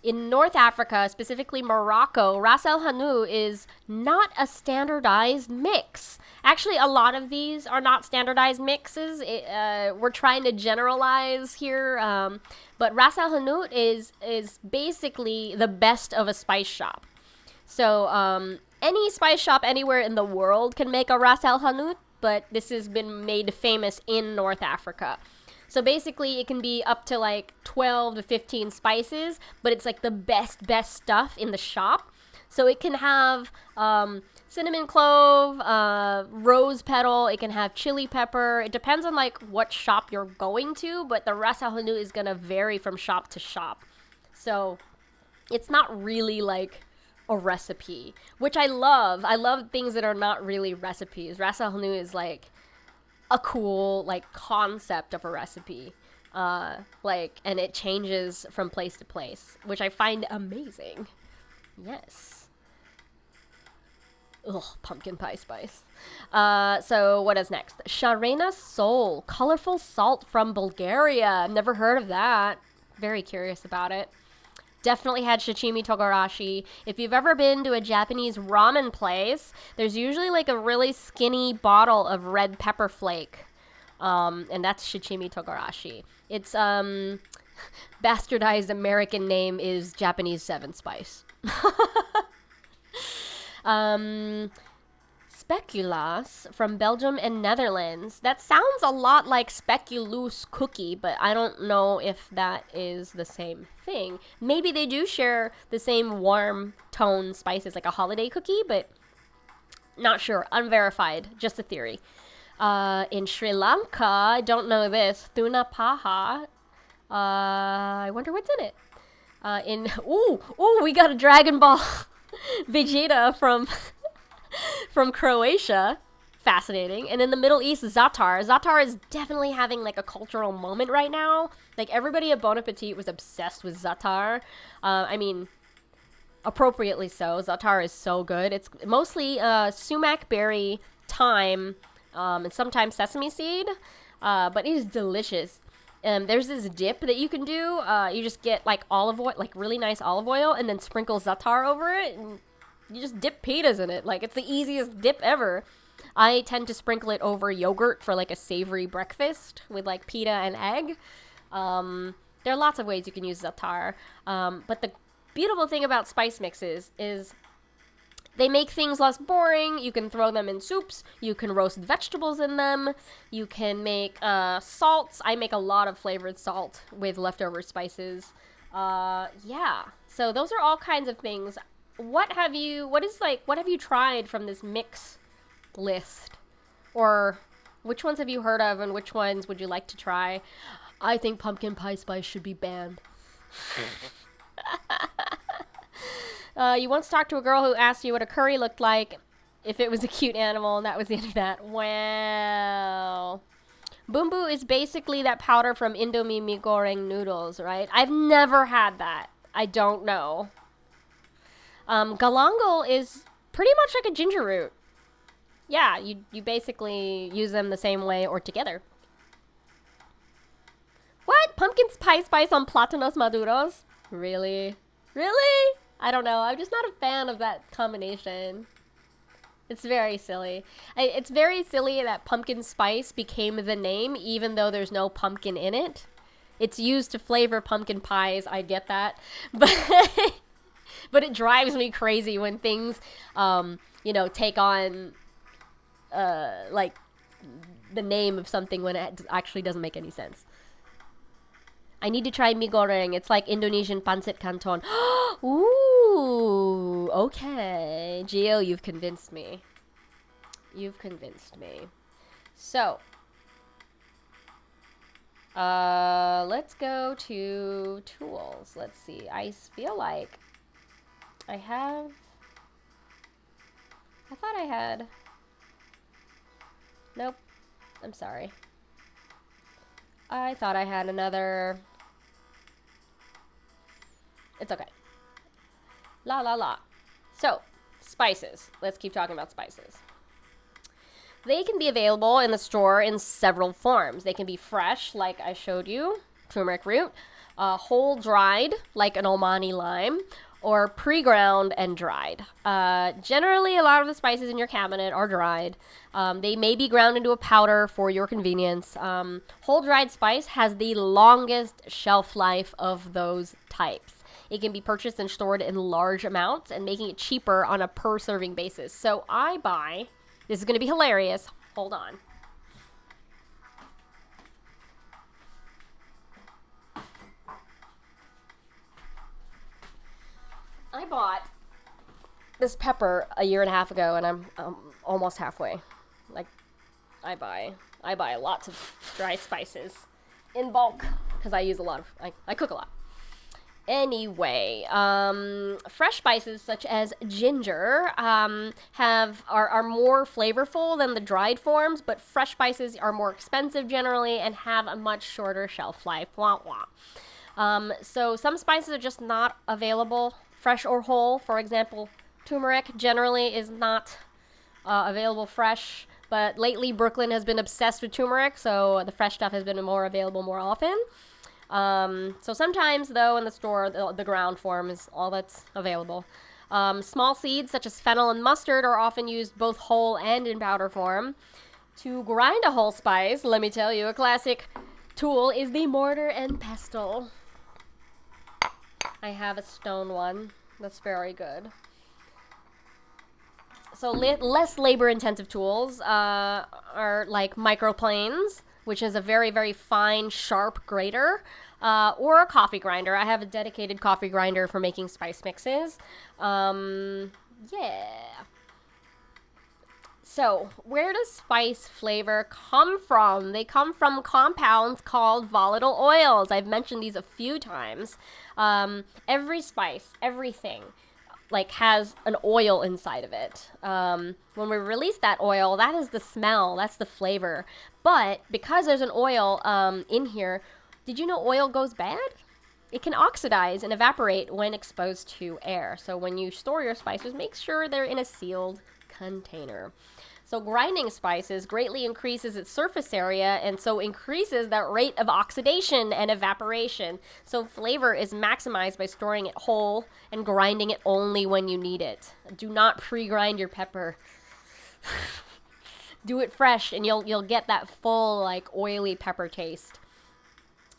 In North Africa, specifically Morocco, Ras El Hanout is not a standardized mix. Actually, a lot of these are not standardized mixes. We're trying to generalize here, but Ras El Hanout is basically the best of a spice shop. So any spice shop anywhere in the world can make a Ras El Hanout, but this has been made famous in North Africa. So basically, it can be up to like 12 to 15 spices, but it's like the best stuff in the shop. So it can have cinnamon clove, rose petal, it can have chili pepper. It depends on like what shop you're going to, but the Ras El Hanout is going to vary from shop to shop. So it's not really like a recipe, which I love. I love things that are not really recipes. Ras El Hanout is like a cool like concept of a recipe, and it changes from place to place, which I find amazing. Yes. Ugh, pumpkin pie spice. So what is next? Sharena Sol, colorful salt from Bulgaria. I've never heard of that. Very curious about it. Definitely had shichimi togarashi. If you've ever been to a Japanese ramen place, there's usually like a really skinny bottle of red pepper flake. And that's shichimi togarashi. It's, bastardized American name is Japanese 7 spice. Speculoos from Belgium and Netherlands. That sounds a lot like speculoos cookie, but I don't know if that is the same thing. Maybe they do share the same warm tone spices like a holiday cookie, but not sure. Unverified. Just a theory. In Sri Lanka, I don't know this. Tuna paha. I wonder what's in it. We got a Dragon Ball Vegeta from Croatia. Fascinating. And in the Middle East, za'atar. Za'atar is definitely having like a cultural moment right now. Like everybody at Bon Appetit was obsessed with za'atar. I mean, appropriately so. Za'atar is so good. It's mostly sumac berry, thyme, and sometimes sesame seed. But it is delicious. There's this dip that you can do. You just get like olive oil, like really nice olive oil, and then sprinkle za'atar over it, and you just dip pitas in it. Like, it's the easiest dip ever. I tend to sprinkle it over yogurt for like a savory breakfast with like pita and egg. There are lots of ways you can use za'atar. But the beautiful thing about spice mixes is they make things less boring. You can throw them in soups. You can roast vegetables in them. You can make salts. I make a lot of flavored salt with leftover spices. Yeah. So those are all kinds of things. What have you tried from this mix list? Or which ones have you heard of and which ones would you like to try? I think pumpkin pie spice should be banned. You once talked to a girl who asked you what a curry looked like if it was a cute animal, and that was the end of that. Wow. Bumbu is basically that powder from Indomie mee goreng noodles, right? I've never had that. I don't know. Galangal is pretty much like a ginger root. Yeah, you basically use them the same way or together. What? Pumpkin pie spice on plátanos maduros? Really? Really? I don't know. I'm just not a fan of that combination. It's very silly. It's very silly that pumpkin spice became the name, even though there's no pumpkin in it. It's used to flavor pumpkin pies. I get that, but but it drives me crazy when things, take on, like the name of something when it actually doesn't make any sense. I need to try mie goreng. It's like Indonesian pancit canton. Ooh, okay. Gio, you've convinced me. You've convinced me. So, let's go to tools. Let's see. I feel like I thought I had. Nope. I'm sorry. I thought I had another. It's okay. La la la. So, spices. Let's keep talking about spices. They can be available in the store in several forms. They can be fresh, like I showed you, turmeric root, whole dried, like an Omani lime, or pre-ground and dried. Generally, a lot of the spices in your cabinet are dried. They may be ground into a powder for your convenience. Whole dried spice has the longest shelf life of those types. It can be purchased and stored in large amounts and making it cheaper on a per serving basis. So I buy, this is going to be hilarious. Hold on. I bought this pepper a year and a half ago, and I'm almost halfway. Like, I buy lots of dry spices in bulk because I use a lot of, I cook a lot. Anyway, fresh spices such as ginger are more flavorful than the dried forms, but fresh spices are more expensive generally and have a much shorter shelf life. Wah wah. So some spices are just not available fresh or whole. For example, turmeric generally is not available fresh, but lately Brooklyn has been obsessed with turmeric, so the fresh stuff has been more available more often. So sometimes, though, in the store, the ground form is all that's available. Small seeds, such as fennel and mustard, are often used both whole and in powder form. To grind a whole spice, let me tell you, a classic tool is the mortar and pestle. I have a stone one. That's very good. So less labor-intensive tools are like microplanes, which is a very, very fine, sharp grater, or a coffee grinder. I have a dedicated coffee grinder for making spice mixes. Yeah. So, where does spice flavor come from? They come from compounds called volatile oils. I've mentioned these a few times. Every spice, everything, like has an oil inside of it. When we release that oil, that is the smell, that's the flavor. But because there's an oil in here, did you know oil goes bad? It can oxidize and evaporate when exposed to air. So when you store your spices, make sure they're in a sealed container. So grinding spices greatly increases its surface area and so increases that rate of oxidation and evaporation. So flavor is maximized by storing it whole and grinding it only when you need it. Do not pre-grind your pepper. Do it fresh and you'll get that full, like, oily pepper taste.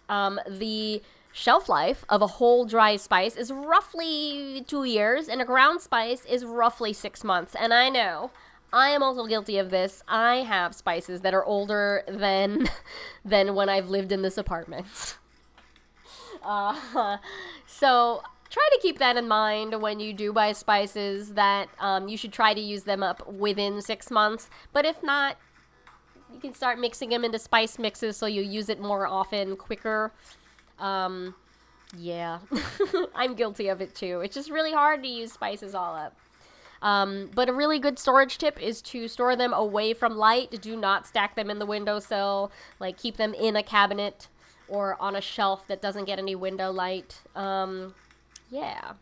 The shelf life of a whole dry spice is roughly 2 years and a ground spice is roughly 6 months. And I know I am also guilty of this. I have spices that are older than when I've lived in this apartment. So try to keep that in mind when you do buy spices, that you should try to use them up within 6 months. But if not, you can start mixing them into spice mixes so you use it more often, quicker. Yeah, I'm guilty of it too. It's just really hard to use spices all up. But a really good storage tip is to store them away from light. Do not stack them in the windowsill. Like, keep them in a cabinet or on a shelf that doesn't get any window light. Yeah.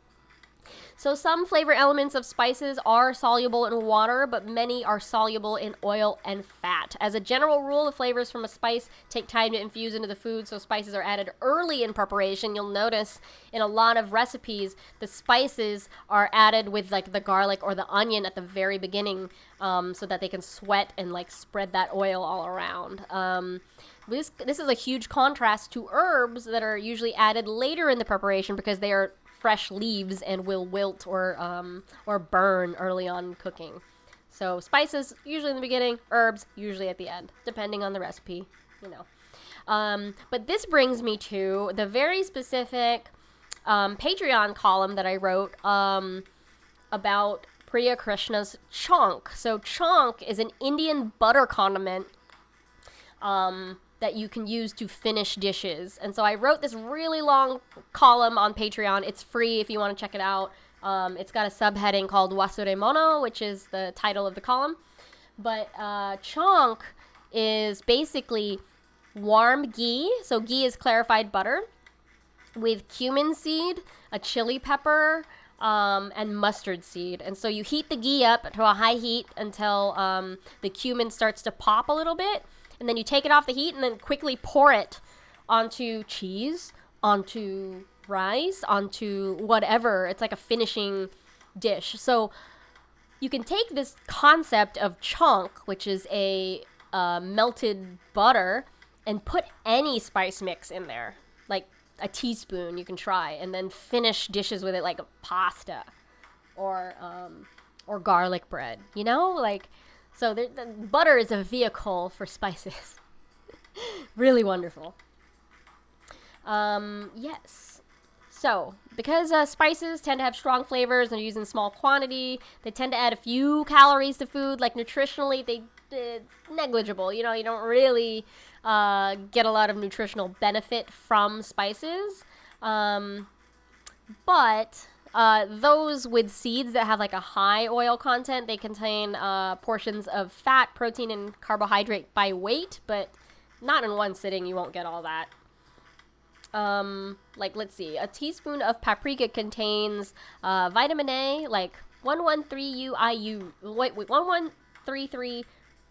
So some flavor elements of spices are soluble in water, but many are soluble in oil and fat. As a general rule, the flavors from a spice take time to infuse into the food, so spices are added early in preparation. You'll notice in a lot of recipes, the spices are added with like the garlic or the onion at the very beginning, so that they can sweat and like spread that oil all around. This is a huge contrast to herbs that are usually added later in the preparation because they are fresh leaves and will wilt or burn early on cooking. So spices usually in the beginning, herbs usually at the end, depending on the recipe, you know. But this brings me to the very specific Patreon column that I wrote about Priya Krishna's chonk. So chonk is an Indian butter condiment that you can use to finish dishes. And so I wrote this really long column on Patreon. It's free if you want to check it out. It's got a subheading called Wasure Mono, which is the title of the column. But chonk is basically warm ghee. So ghee is clarified butter with cumin seed, a chili pepper, and mustard seed. And so you heat the ghee up to a high heat until the cumin starts to pop a little bit. And then you take it off the heat and then quickly pour it onto cheese, onto rice, onto whatever. It's like a finishing dish. So you can take this concept of chonk, which is a melted butter, and put any spice mix in there. Like a teaspoon you can try, and then finish dishes with it like a pasta or garlic bread, you know? Like, so the butter is a vehicle for spices. Really wonderful. Yes. So, because spices tend to have strong flavors and are used in small quantity, they tend to add a few calories to food. Like, nutritionally, it's negligible. You know, you don't really get a lot of nutritional benefit from spices. But those with seeds that have like a high oil content, they contain portions of fat, protein, and carbohydrate by weight, but not in one sitting. You won't get all that. Like, let's see, a teaspoon of paprika contains vitamin A, like 113 133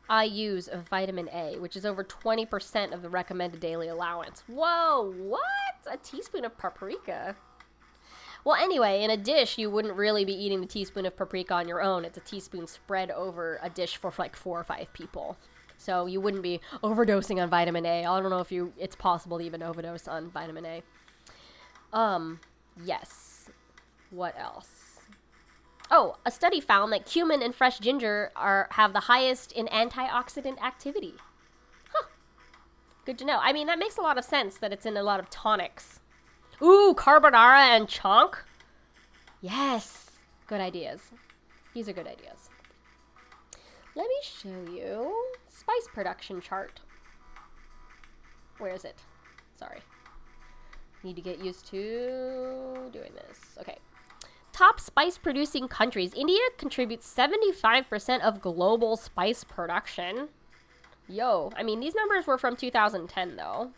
IUs of vitamin A, which is over 20% of the recommended daily allowance. Whoa, what? A teaspoon of paprika? Well, anyway, in a dish, you wouldn't really be eating the teaspoon of paprika on your own. It's a teaspoon spread over a dish for like 4 or 5 people. So you wouldn't be overdosing on vitamin A. I don't know if it's possible to even overdose on vitamin A. Yes. What else? Oh, a study found that cumin and fresh ginger have the highest in antioxidant activity. Huh. Good to know. I mean, that makes a lot of sense that it's in a lot of tonics. Ooh, carbonara and chonk? Yes. Good ideas. These are good ideas. Let me show you spice production chart. Where is it? Sorry. Need to get used to doing this. Okay. Top spice producing countries. India contributes 75% of global spice production. Yo, I mean, these numbers were from 2010 though.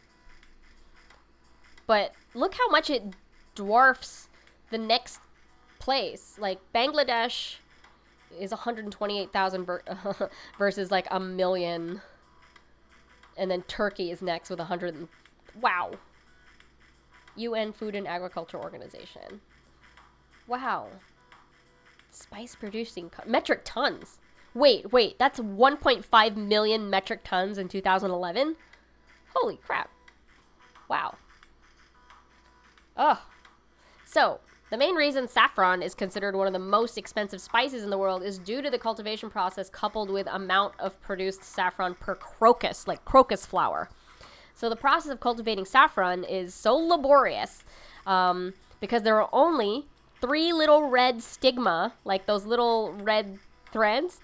But look how much it dwarfs the next place. Like, Bangladesh is 128,000 versus like 1 million. And then Turkey is next with 100. Wow. UN Food and Agriculture Organization. Wow. Spice producing metric tons. Wait, that's 1.5 million metric tons in 2011? Holy crap. Wow. Ugh. So, the main reason saffron is considered one of the most expensive spices in the world is due to the cultivation process coupled with amount of produced saffron per crocus, like crocus flower. So the process of cultivating saffron is so laborious because there are only 3 little red stigma, like those little red threads,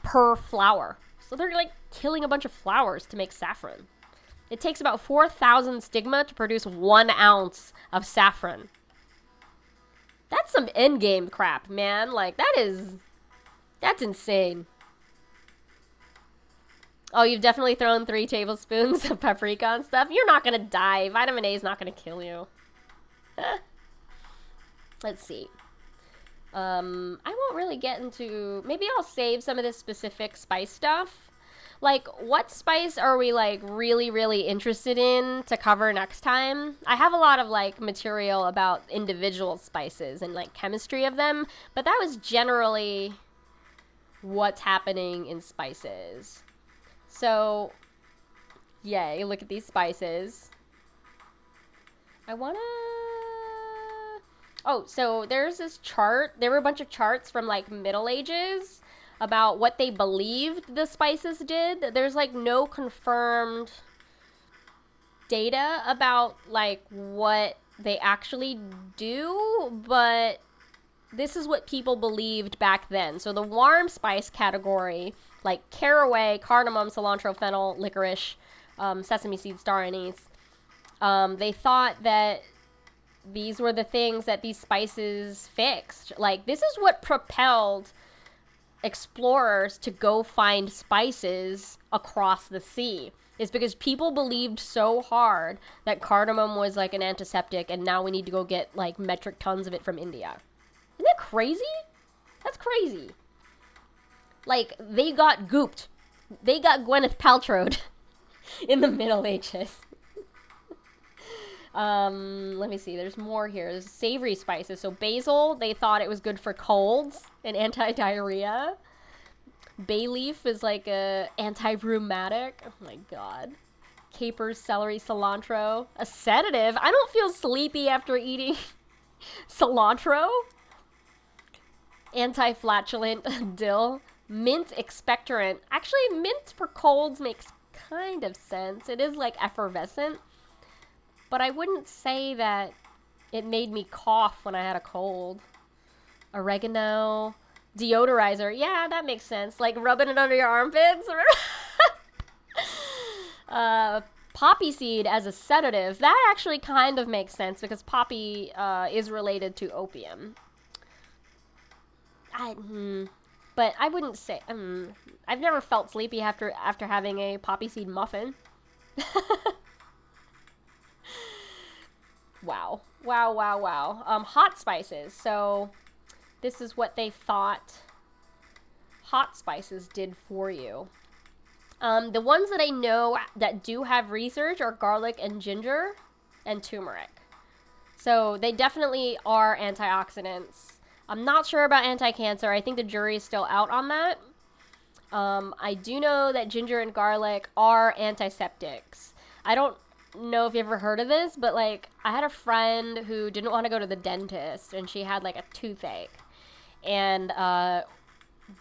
per flower. So they're like killing a bunch of flowers to make saffron. It takes about 4,000 stigma to produce 1 ounce of saffron. That's some endgame crap, man. Like, that's insane. Oh, you've definitely thrown 3 tablespoons of paprika on stuff. You're not gonna die. Vitamin A is not gonna kill you. Let's see. I won't really get into, maybe I'll save some of this specific spice stuff. Like, what spice are we, like, really, really interested in to cover next time? I have a lot of, like, material about individual spices and, like, chemistry of them, but that was generally what's happening in spices. So, yay, look at these spices. So there's this chart. There were a bunch of charts from, like, Middle Ages about what they believed the spices did. There's, like, no confirmed data about, like, what they actually do, but this is what people believed back then. So the warm spice category, like caraway, cardamom, cilantro, fennel, licorice, sesame seed, star anise, they thought that these were the things that these spices fixed. Like, this is what propelled explorers to go find spices across the sea. Is because people believed so hard that cardamom was, like, an antiseptic, and now we need to go get, like, metric tons of it from India. Isn't that crazy? That's crazy. Like, they got gooped. They got Gwyneth Paltrow'd in the Middle Ages. Let me see. There's more here. There's savory spices. So basil, they thought it was good for colds and anti-diarrhea. Bay leaf is like a anti-rheumatic. Oh my god. Capers, celery, cilantro. A sedative? I don't feel sleepy after eating cilantro. Anti-flatulent. Dill. Mint expectorant. Actually, mint for colds makes kind of sense. It is like effervescent. But I wouldn't say that it made me cough when I had a cold. Oregano. Deodorizer. Yeah, that makes sense. Like rubbing it under your armpits. Poppy seed as a sedative. That actually kind of makes sense because poppy is related to opium. But I wouldn't say... I've never felt sleepy after having a poppy seed muffin. Wow. Hot spices. So this is what they thought hot spices did for you. The ones that I know that do have research are garlic and ginger and turmeric. So they definitely are antioxidants. I'm not sure about anti-cancer. I think the jury is still out on that. I do know that ginger and garlic are antiseptics. I don't know if you ever heard of this, but, like, I had a friend who didn't want to go to the dentist, and she had, like, a toothache. And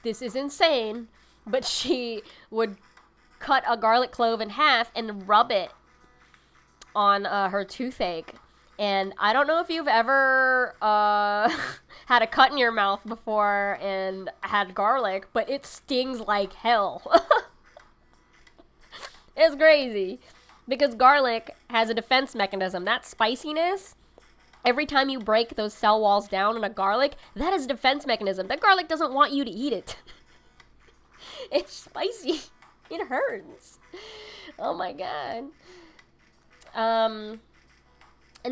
this is insane, but she would cut a garlic clove in half and rub it on her toothache. And I don't know if you've ever had a cut in your mouth before and had garlic, but it stings like hell. It's crazy. Because garlic has a defense mechanism. That spiciness, every time you break those cell walls down in a garlic, that is a defense mechanism. That garlic doesn't want you to eat it. It's spicy. It hurts. Oh my god. And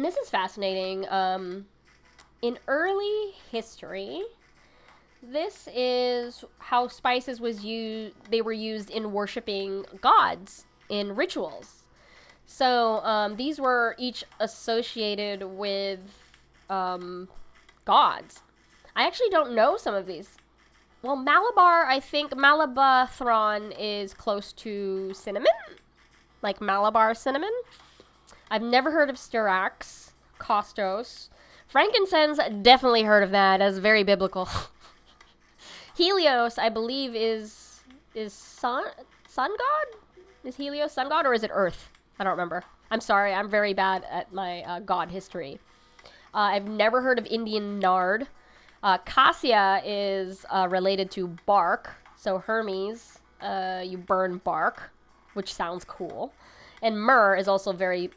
this is fascinating. In early history, this is how spices they were used in worshiping gods in rituals. So these were each associated with gods. I actually don't know some of these. Well, Malabar, I think Malabathron is close to cinnamon. Like Malabar cinnamon. I've never heard of Styrax, Costos. Frankincense, definitely heard of that. That's very biblical. Helios, I believe, is sun god? Is Helios sun god or is it earth? I don't remember. I'm sorry, I'm very bad at my god history. I've never heard of Indian nard. Cassia is related to bark. So Hermes, you burn bark, which sounds cool. And myrrh is also very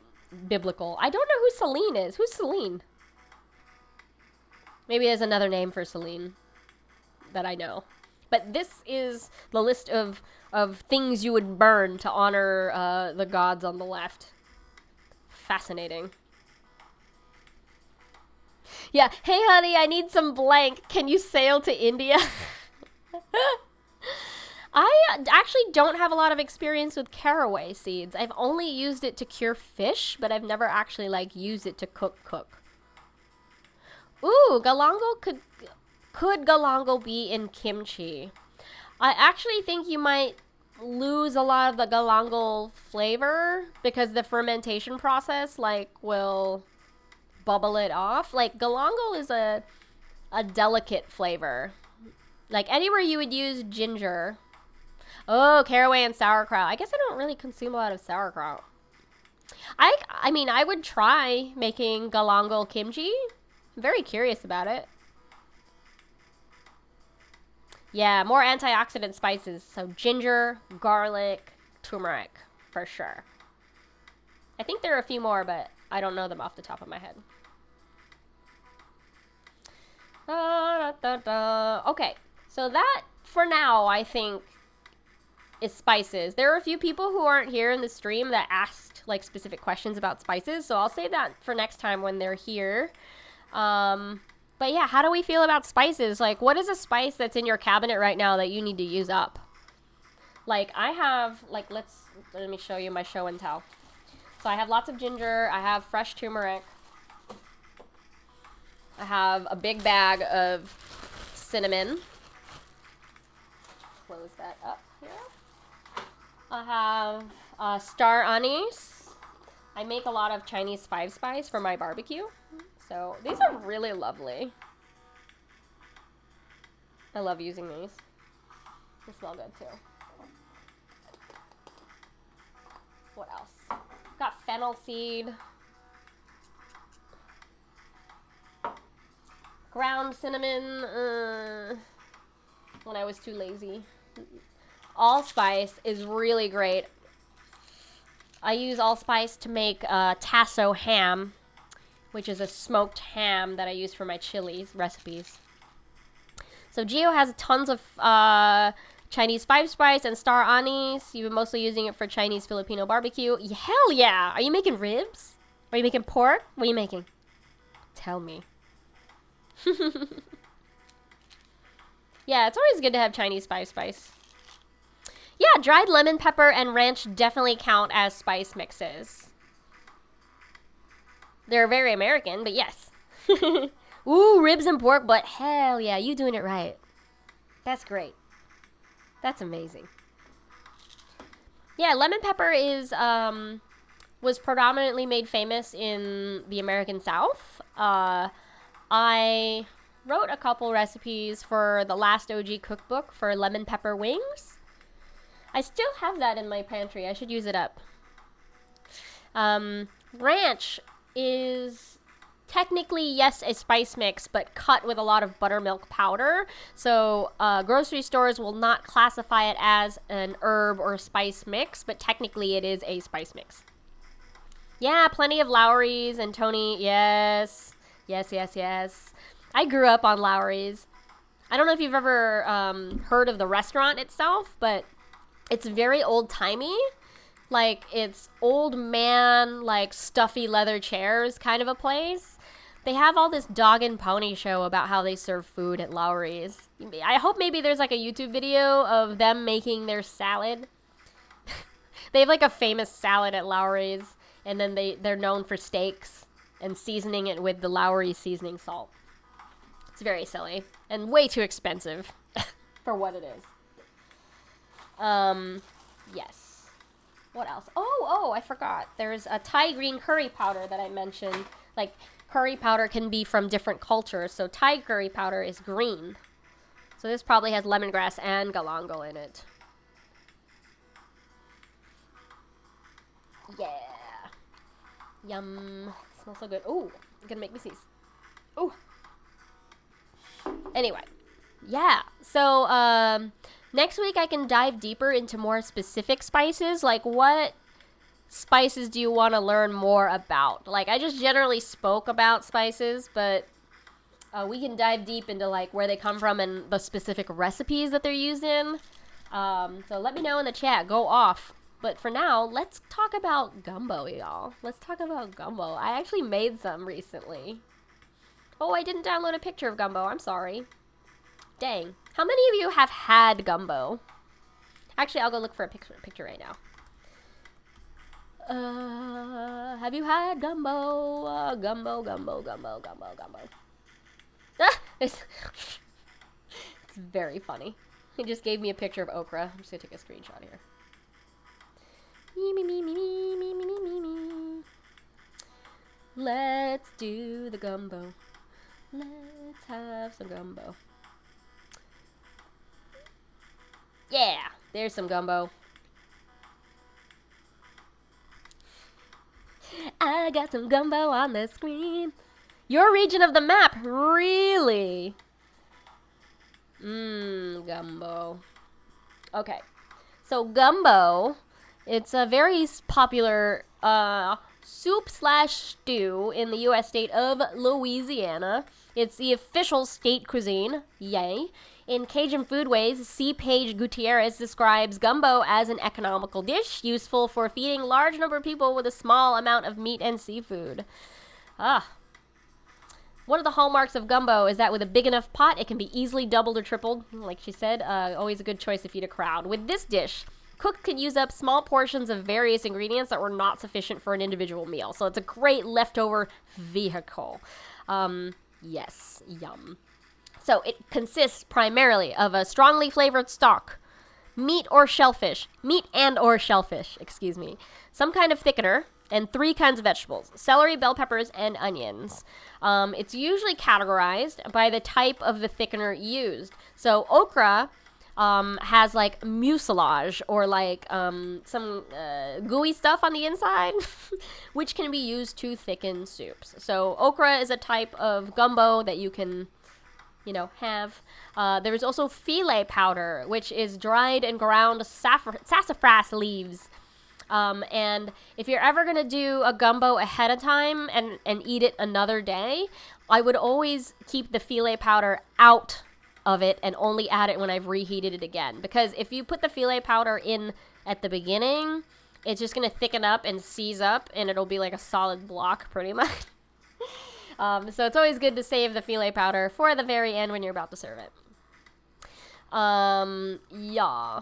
biblical. I don't know who Selene is. Who's Selene? Maybe there's another name for Selene that I know. But this is the list of things you would burn to honor the gods on the left. Fascinating. Yeah. Hey, honey, I need some blank. Can you sail to India? I actually don't have a lot of experience with caraway seeds. I've only used it to cure fish, but I've never actually, like, used it to cook. Ooh, galangal could galangal be in kimchi? I actually think you might lose a lot of the galangal flavor because the fermentation process, like, will bubble it off. Like, galangal is a delicate flavor. Like, anywhere you would use ginger. Oh, caraway and sauerkraut. I guess I don't really consume a lot of sauerkraut. I mean, I would try making galangal kimchi. I'm very curious about it. Yeah, more antioxidant spices. So ginger, garlic, turmeric, for sure. I think there are a few more, but I don't know them off the top of my head. Okay, so that, for now, I think is spices. There are a few people who aren't here in the stream that asked, like, specific questions about spices, so I'll save that for next time when they're here. But yeah, how do we feel about spices? Like, what is a spice that's in your cabinet right now that you need to use up? Like, I have, like, let me show you my show and tell. So I have lots of ginger, I have fresh turmeric, I have a big bag of cinnamon. Close that up here. I have star anise. I make a lot of Chinese 5-spice for my barbecue. So these are really lovely. I love using these. They smell good too. What else? Got fennel seed. Ground cinnamon. When I was too lazy. Allspice is really great. I use allspice to make tasso ham, which is a smoked ham that I use for my chilies recipes. So Gio has tons of Chinese 5-spice and star anise. You've been mostly using it for Chinese Filipino barbecue. Hell yeah! Are you making ribs? Are you making pork? What are you making? Tell me. Yeah, it's always good to have Chinese 5-spice. Yeah, dried lemon pepper and ranch definitely count as spice mixes. They're very American, but yes. Ooh, ribs and pork, but hell yeah, you doing it right. That's great. That's amazing. Yeah, lemon pepper was predominantly made famous in the American South. I wrote a couple recipes for the last OG cookbook for lemon pepper wings. I still have that in my pantry. I should use it up. Ranch is technically, yes, a spice mix, but cut with a lot of buttermilk powder. So grocery stores will not classify it as an herb or spice mix, but technically it is a spice mix. Yeah, plenty of Lowry's and Tony. Yes. I grew up on Lowry's. I don't know if you've ever heard of the restaurant itself, but it's very old-timey. Like, it's old man, like, stuffy leather chairs kind of a place. They have all this dog and pony show about how they serve food at Lowry's. I hope maybe there's, like, a YouTube video of them making their salad. They have, like, a famous salad at Lowry's, and then they're known for steaks and seasoning it with the Lowry seasoning salt. It's very silly and way too expensive for what it is. Yes. What else? Oh, I forgot. There's a Thai green curry powder that I mentioned. Like, curry powder can be from different cultures. So Thai curry powder is green. So this probably has lemongrass and galangal in it. Yeah. Yum. Smells so good. Ooh, it's gonna make me sneeze. Ooh. Anyway. Yeah. So, next week I can dive deeper into more specific spices. Like, what spices do you want to learn more about? Like, I just generally spoke about spices, but we can dive deep into, like, where they come from and the specific recipes that they're used in. So let me know in the chat. Go off. But for now, let's talk about gumbo, y'all. Let's talk about gumbo. I actually made some recently. Oh, I didn't download a picture of gumbo. I'm sorry. Dang. How many of you have had gumbo? Actually, I'll go look for a picture right now. Have you had gumbo? Gumbo. Ah, it's very funny. He just gave me a picture of okra. I'm just gonna take a screenshot here. Me. Let's do the gumbo. Let's have some gumbo. Yeah, there's some gumbo. I got some gumbo on the screen. Your region of the map, really? Gumbo. Okay, so gumbo, it's a very popular soup/stew in the U.S. state of Louisiana. It's the official state cuisine. Yay. In Cajun Foodways, C. Paige Gutierrez describes gumbo as an economical dish useful for feeding large number of people with a small amount of meat and seafood. One of the hallmarks of gumbo is that with a big enough pot, it can be easily doubled or tripled. Like she said, always a good choice to feed a crowd. With this dish, cooks can use up small portions of various ingredients that were not sufficient for an individual meal. So it's a great leftover vehicle. Yes, yum. So it consists primarily of a strongly flavored stock, meat and or shellfish, some kind of thickener, and 3 kinds of vegetables: celery, bell peppers, and onions. It's usually categorized by the type of the thickener used. So okra has like mucilage or like some gooey stuff on the inside, which can be used to thicken soups. So okra is a type of gumbo that you can have. There's also filet powder, which is dried and ground sassafras leaves. And if you're ever going to do a gumbo ahead of time and eat it another day, I would always keep the filet powder out of it and only add it when I've reheated it again. Because if you put the filet powder in at the beginning, it's just going to thicken up and seize up, and it'll be like a solid block pretty much. So it's always good to save the filet powder for the very end when you're about to serve it. Yeah.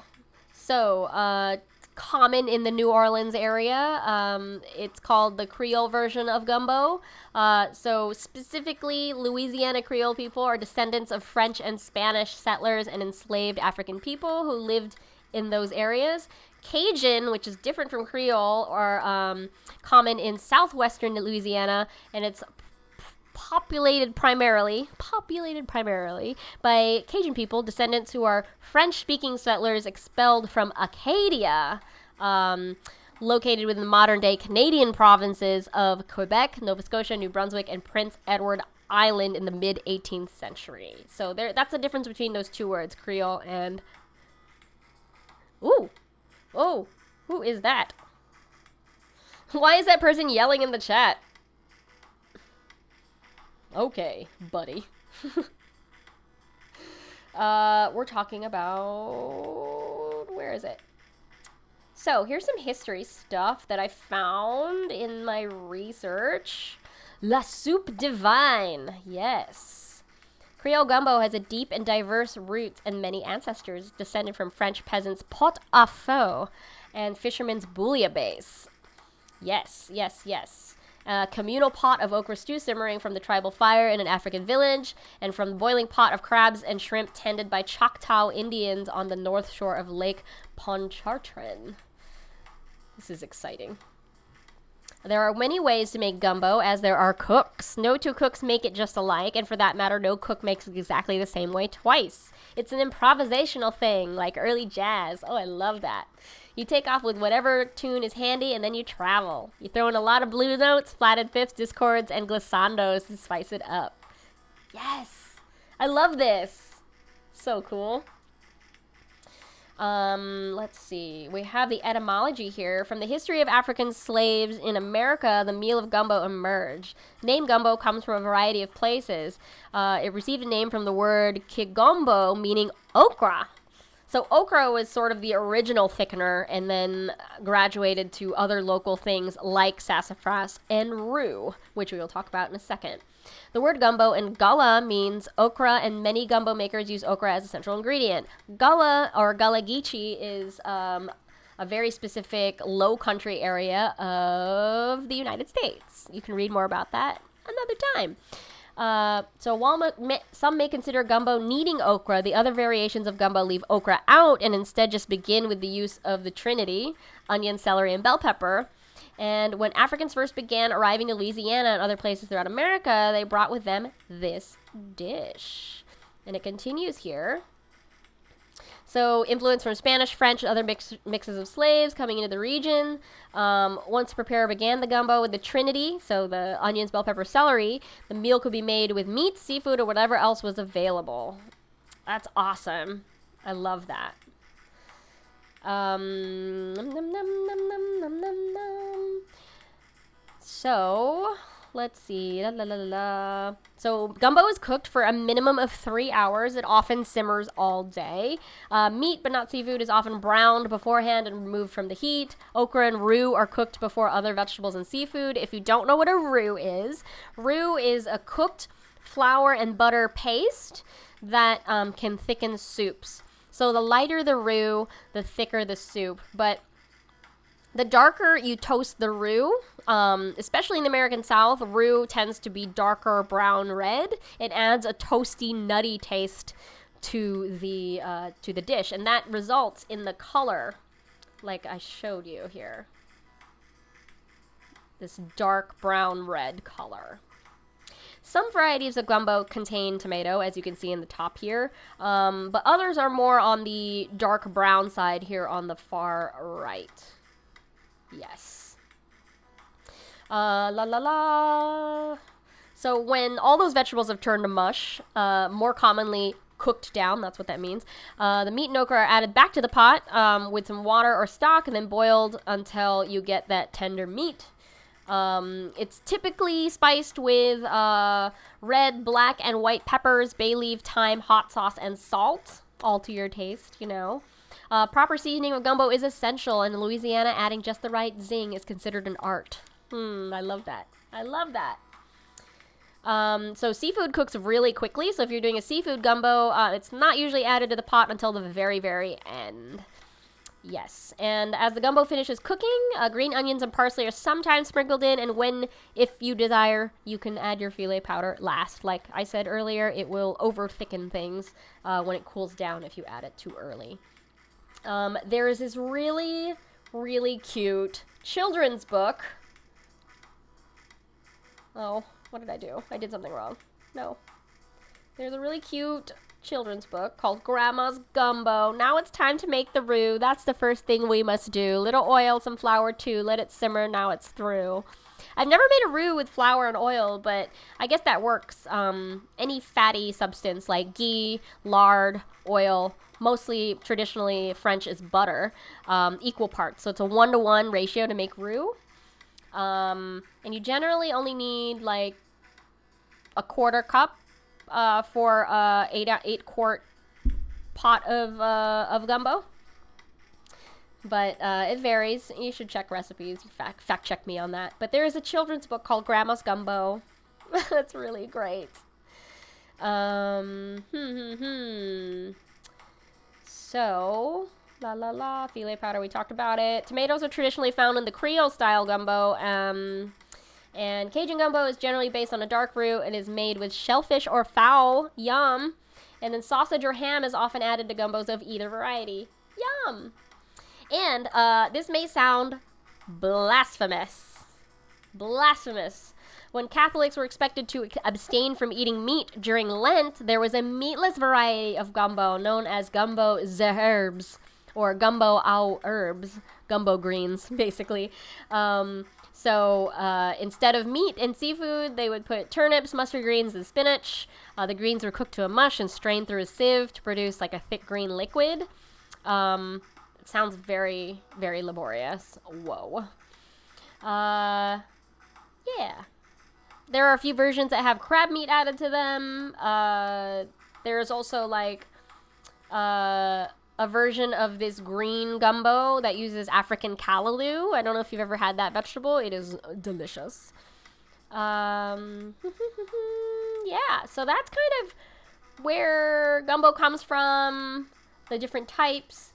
So, common in the New Orleans area. It's called the Creole version of gumbo. So specifically, Louisiana Creole people are descendants of French and Spanish settlers and enslaved African people who lived in those areas. Cajun, which is different from Creole, are common in southwestern Louisiana, and it's populated primarily by Cajun people, descendants who are French-speaking settlers expelled from Acadia, located within the modern-day Canadian provinces of Quebec, Nova Scotia, New Brunswick, and Prince Edward Island in the mid-18th century. So that's the difference between those two words, Creole and... Ooh! Oh! Who is that? Why is that person yelling in the chat? Okay, buddy. We're talking about... Where is it? So, here's some history stuff that I found in my research. La soupe divine. Yes. Creole gumbo has a deep and diverse roots and many ancestors descended from French peasants' pot à feu and fishermen's bouillabaisse. Yes. A communal pot of okra stew simmering from the tribal fire in an African village, and from the boiling pot of crabs and shrimp tended by Choctaw Indians on the north shore of Lake Pontchartrain. This is exciting. There are many ways to make gumbo, as there are cooks. No two cooks make it just alike, and for that matter, no cook makes it exactly the same way twice. It's an improvisational thing, like early jazz. Oh, I love that. You take off with whatever tune is handy, and then you travel. You throw in a lot of blue notes, flatted fifths, discords, and glissandos to spice it up. Yes! I love this! So cool. Let's see. We have the etymology here. From the history of African slaves in America, the meal of gumbo emerged. The name gumbo comes from a variety of places. It received a name from the word kigombo, meaning okra. So okra was sort of the original thickener and then graduated to other local things like sassafras and roux, which we will talk about in a second. The word gumbo in Gullah means okra, and many gumbo makers use okra as a central ingredient. Gullah, or Gullah Geechee, is a very specific low country area of the United States. You can read more about that another time. So while some may consider gumbo needing okra, the other variations of gumbo leave okra out and instead just begin with the use of the trinity, onion, celery, and bell pepper. And when Africans first began arriving to Louisiana and other places throughout America, they brought with them this dish. And it continues here. So influence from Spanish, French, and other mixes of slaves coming into the region. Once preparer began the gumbo with the trinity, so the onions, bell pepper, celery, the meal could be made with meat, seafood, or whatever else was available. That's awesome. I love that. So, let's see. So, gumbo is cooked for a minimum of 3 hours. It often simmers all day. Meat, but not seafood, is often browned beforehand and removed from the heat. Okra and roux are cooked before other vegetables and seafood. If you don't know what a roux is a cooked flour and butter paste that can thicken soups. So the lighter the roux, the thicker the soup. But the darker you toast the roux, especially in the American South, roux tends to be darker brown red. It adds a toasty, nutty taste to the dish, and that results in the color, like I showed you here. This dark brown red color. Some varieties of gumbo contain tomato, as you can see in the top here, but others are more on the dark brown side here on the far right. Yes. So when all those vegetables have turned to mush, more commonly cooked down, that's what that means, the meat and okra are added back to the pot with some water or stock and then boiled until you get that tender meat. It's typically spiced with red, black, and white peppers, bay leaf, thyme, hot sauce, and salt, all to your taste, you know. Proper seasoning of gumbo is essential, and in Louisiana, adding just the right zing is considered an art. I love that. I love that. So seafood cooks really quickly, so if you're doing a seafood gumbo, it's not usually added to the pot until the very, very end. Yes, and as the gumbo finishes cooking, green onions and parsley are sometimes sprinkled in, and if you desire, you can add your filet powder last. Like I said earlier, it will over-thicken things when it cools down if you add it too early. There is this really, really cute children's book. Oh, what did I do? I did something wrong. No. There's a really cute children's book called Grandma's Gumbo. Now it's time to make the roux. That's the first thing we must do. Little oil, some flour too. Let it simmer. Now it's through. I've never made a roux with flour and oil, but I guess that works. Any fatty substance like ghee, lard, oil, mostly traditionally French is butter, equal parts. So it's a 1-to-1 ratio to make roux. And you generally only need like a quarter cup for a 8-quart pot of gumbo. But it varies. You should check recipes. Fact check me on that. But there is a children's book called Grandma's Gumbo. That's really great. So, filet powder, we talked about it. Tomatoes are traditionally found in the Creole style gumbo. And Cajun gumbo is generally based on a dark roux and is made with shellfish or fowl. Yum. And then sausage or ham is often added to gumbos of either variety. Yum. And this may sound blasphemous. Blasphemous. When Catholics were expected to abstain from eating meat during Lent, there was a meatless variety of gumbo known as gumbo aux herbes, or gumbo aux herbes, gumbo greens, basically. So instead of meat and seafood, they would put turnips, mustard greens, and spinach. The greens were cooked to a mush and strained through a sieve to produce like a thick green liquid. It sounds very, very laborious. Whoa. Yeah. There are a few versions that have crab meat added to them. There's also like a version of this green gumbo that uses African callaloo. I don't know if you've ever had that vegetable. It is delicious. Yeah, so that's kind of where gumbo comes from, the different types.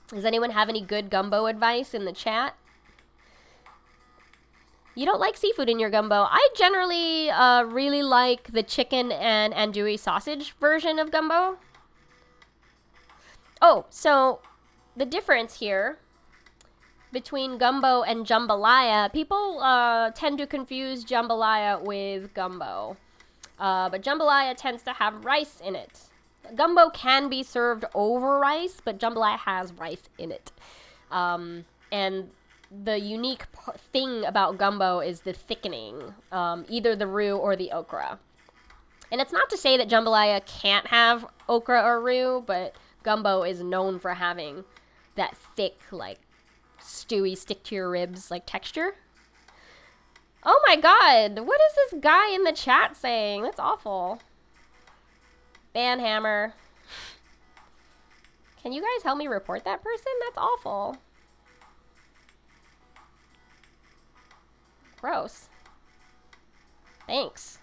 Does anyone have any good gumbo advice in the chat? You don't like seafood in your gumbo. I generally really like the chicken and andouille sausage version of gumbo. Oh, so the difference here between gumbo and jambalaya, people tend to confuse jambalaya with gumbo. But jambalaya tends to have rice in it. Gumbo can be served over rice, but jambalaya has rice in it. And the unique thing about gumbo is the thickening, either the roux or the okra. And it's not to say that jambalaya can't have okra or roux, but gumbo is known for having that thick, like, stewy, stick-to-your-ribs, like, texture. Oh my god, what is this guy in the chat saying? That's awful. Banhammer. Can you guys help me report that person? That's awful. Gross. Thanks.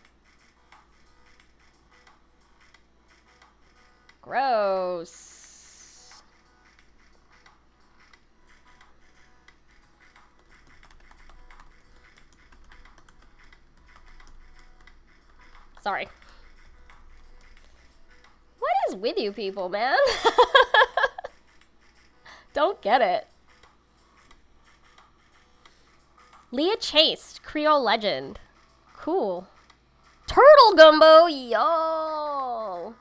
Gross. Sorry. What is with you people, man? Don't get it. Leah Chase, Creole legend. Cool. Turtle gumbo, yo!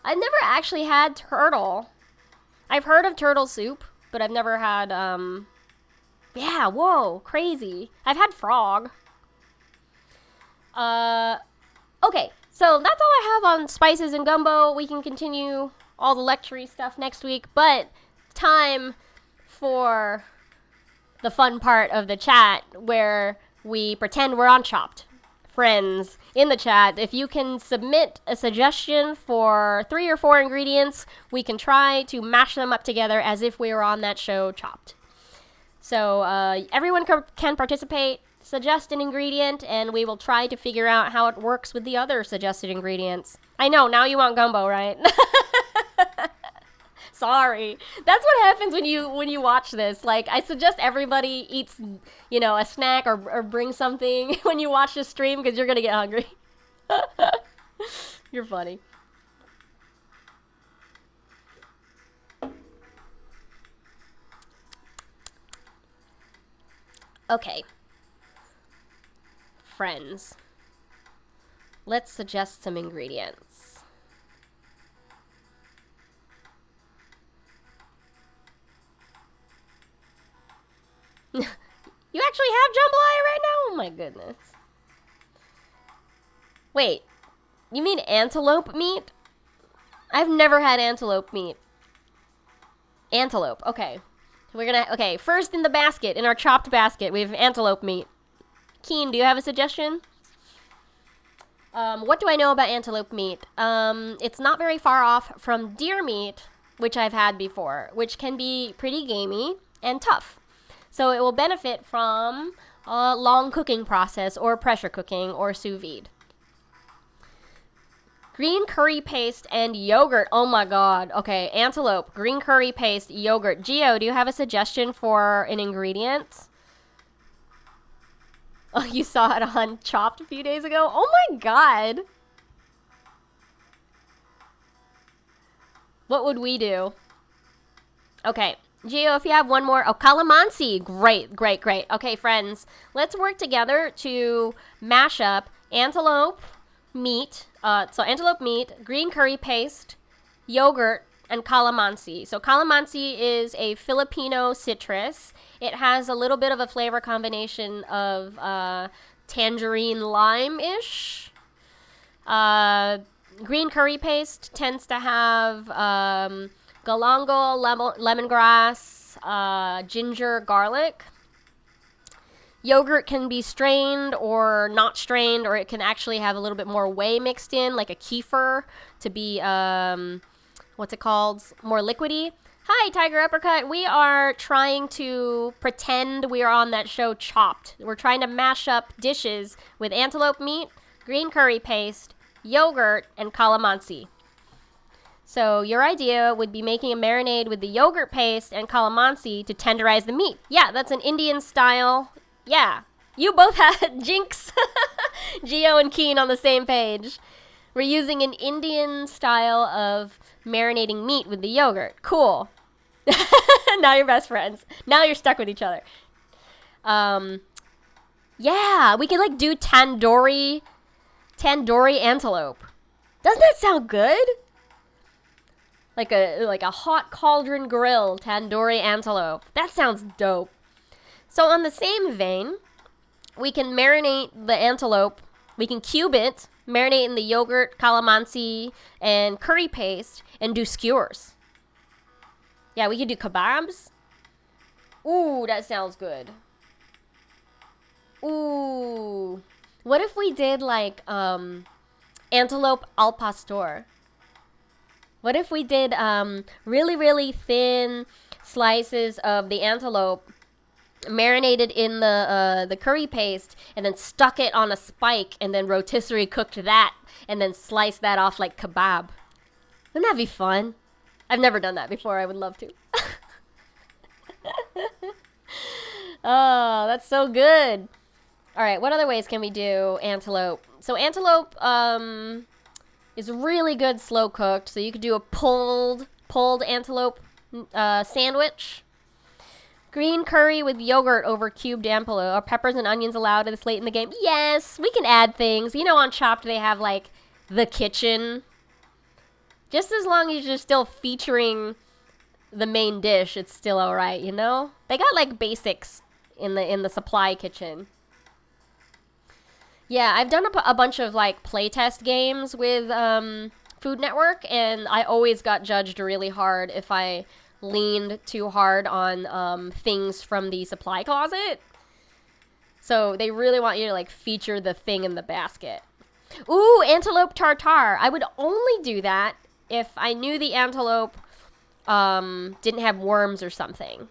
I've never actually had turtle. I've heard of turtle soup, but I've never had, yeah, whoa, crazy. I've had frog. Okay, so that's all I have on spices and gumbo. We can continue all the lecture-y stuff next week, but time for the fun part of the chat where we pretend we're on Chopped. Friends in the chat, if you can submit a suggestion for 3 or 4 ingredients, we can try to mash them up together as if we were on that show Chopped. So everyone can participate, suggest an ingredient, and we will try to figure out how it works with the other suggested ingredients. I know, now you want gumbo, right? Sorry. That's what happens when you watch this. Like, I suggest everybody eats, you know, a snack or bring something when you watch the stream because you're going to get hungry. You're funny. Okay. Friends. Let's suggest some ingredients. You actually have jambalaya right now? Oh my goodness. Wait, you mean antelope meat? I've never had antelope meat. Antelope, okay. Okay, first in the basket, in our chopped basket, we have antelope meat. Keen, do you have a suggestion? What do I know about antelope meat? It's not very far off from deer meat, which I've had before, which can be pretty gamey and tough. So it will benefit from a long cooking process or pressure cooking or sous vide. Green curry paste and yogurt. Oh my god. Okay, antelope, green curry paste, yogurt. Gio, do you have a suggestion for an ingredient? Oh, you saw it on Chopped a few days ago? Oh my god. What would we do? Okay. Gio, if you have one more. Oh, calamansi. Great, great, great. Okay, friends, let's work together to mash up antelope meat. So antelope meat, green curry paste, yogurt, and calamansi. So calamansi is a Filipino citrus. It has a little bit of a flavor combination of tangerine lime-ish. Green curry paste tends to have galangal, lemongrass, ginger, garlic. Yogurt can be strained or not strained, or it can actually have a little bit more whey mixed in, like a kefir, to be, what's it called, more liquidy. Hi, Tiger Apricot. We are trying to pretend we are on that show Chopped. We're trying to mash up dishes with antelope meat, green curry paste, yogurt, and calamansi. So your idea would be making a marinade with the yogurt paste and calamansi to tenderize the meat. Yeah, that's an Indian style. Yeah. You both had Jinx, Geo, and Keen on the same page. We're using an Indian style of marinating meat with the yogurt. Cool. Now you're best friends. Now you're stuck with each other. Yeah, we could like do tandoori antelope. Doesn't that sound good? Like a hot cauldron grill tandoori antelope. That sounds dope. So on the same vein, we can marinate the antelope. We can cube it, marinate in the yogurt, calamansi, and curry paste, and do skewers. Yeah, we could do kebabs. Ooh, that sounds good. Ooh. What if we did like antelope al pastor? What if we did really, really thin slices of the antelope marinated in the curry paste and then stuck it on a spike and then rotisserie cooked that and then sliced that off like kebab? Wouldn't that be fun? I've never done that before. I would love to. Oh, that's so good. All right, what other ways can we do antelope? So antelope is really good slow cooked. So you could do a pulled antelope sandwich. Green curry with yogurt over cubed antelope. Are peppers and onions allowed this late in the game? Yes, we can add things. You know, on Chopped they have like the kitchen. Just as long as you're still featuring the main dish, it's still alright, you know? They got like basics in the supply kitchen. Yeah, I've done a bunch of like playtest games with Food Network, and I always got judged really hard if I leaned too hard on things from the supply closet. So they really want you to like feature the thing in the basket. Ooh, Antelope Tartare. I would only do that if I knew the antelope didn't have worms or something.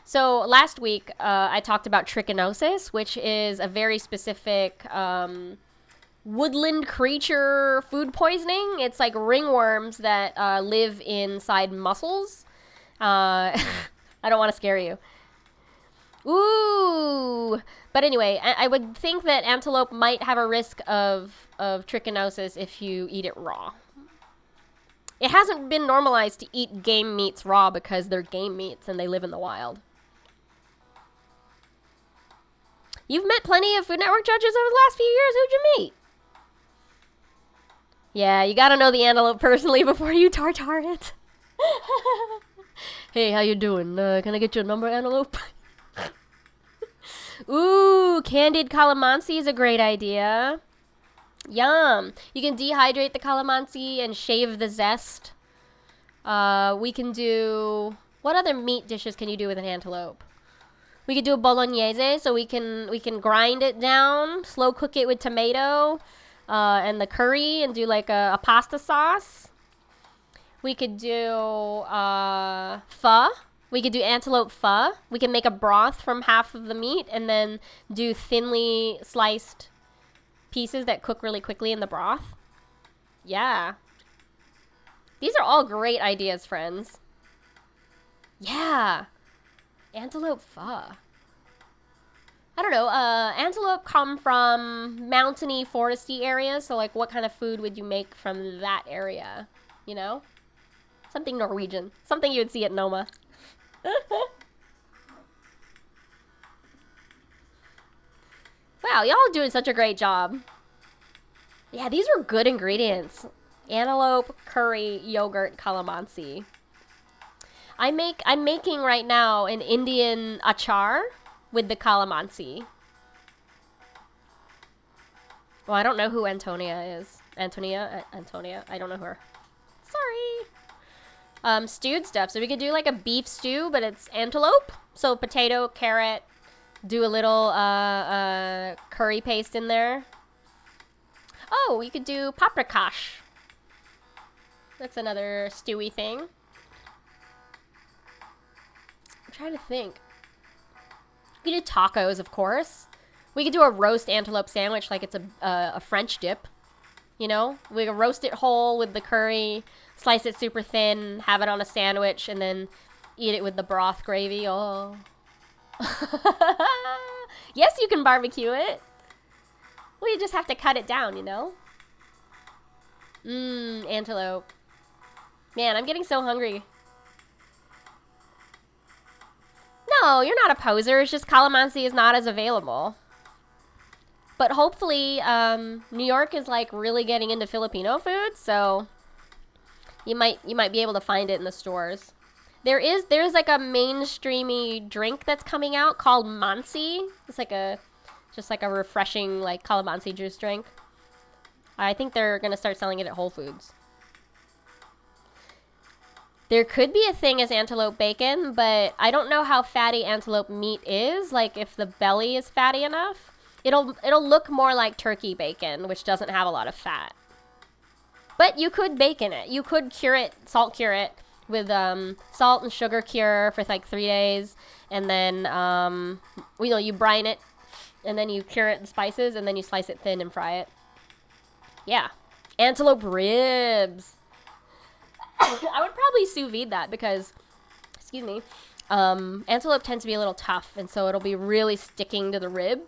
So last week, I talked about trichinosis, which is a very specific woodland creature food poisoning. It's like ringworms that live inside mussels. I don't want to scare you. Ooh! But anyway, I would think that antelope might have a risk of trichinosis if you eat it raw. It hasn't been normalized to eat game meats raw because they're game meats and they live in the wild. You've met plenty of Food Network judges over the last few years. Who'd you meet? Yeah, you gotta know the antelope personally before you tartare it. Hey, how you doing? Can I get your number, antelope? Ooh, candied calamansi is a great idea. Yum. You can dehydrate the calamansi and shave the zest. We can do... What other meat dishes can you do with an antelope? We could do a bolognese, so we can grind it down, slow cook it with tomato and the curry, and do like a pasta sauce. We could do pho. We could do antelope pho. We can make a broth from half of the meat and then do thinly sliced pieces that cook really quickly in the broth. Yeah. These are all great ideas, friends. Yeah. Antelope pho. I don't know. Antelope come from mountainy, foresty areas. So, like, what kind of food would you make from that area? You know? Something Norwegian. Something you would see at Noma. Wow, y'all are doing such a great job. Yeah, these were good ingredients. Antelope, curry, yogurt, calamansi. I'm making right now an Indian achar with the calamansi. Well, I don't know who Antonia is. Antonia? I don't know her. Sorry. Stewed stuff. So we could do like a beef stew, but it's antelope. So potato, carrot, do a little curry paste in there. Oh, we could do paprikash. That's another stewy thing. I'm trying to think. We could do tacos, of course. We could do a roast antelope sandwich like it's a French dip. You know? We could roast it whole with the curry, slice it super thin, have it on a sandwich, and then eat it with the broth gravy. Oh. Yes, you can barbecue it. Well, you just have to cut it down, you know? Antelope. Man, I'm getting so hungry. No, you're not a poser. It's just calamansi is not as available. But hopefully, New York is like really getting into Filipino food, so you might be able to find it in the stores. There's like a mainstreamy drink that's coming out called mansi. It's like just like a refreshing like calamansi juice drink. I think they're gonna start selling it at Whole Foods. There could be a thing as antelope bacon, but I don't know how fatty antelope meat is. Like if the belly is fatty enough, it'll look more like turkey bacon, which doesn't have a lot of fat. But you could bacon it. You could salt cure it with salt and sugar cure for like 3 days, and then you brine it, and then you cure it in spices, and then you slice it thin and fry it. Yeah, antelope ribs. I would probably sous vide that because, excuse me, antelope tends to be a little tough, and so it'll be really sticking to the rib.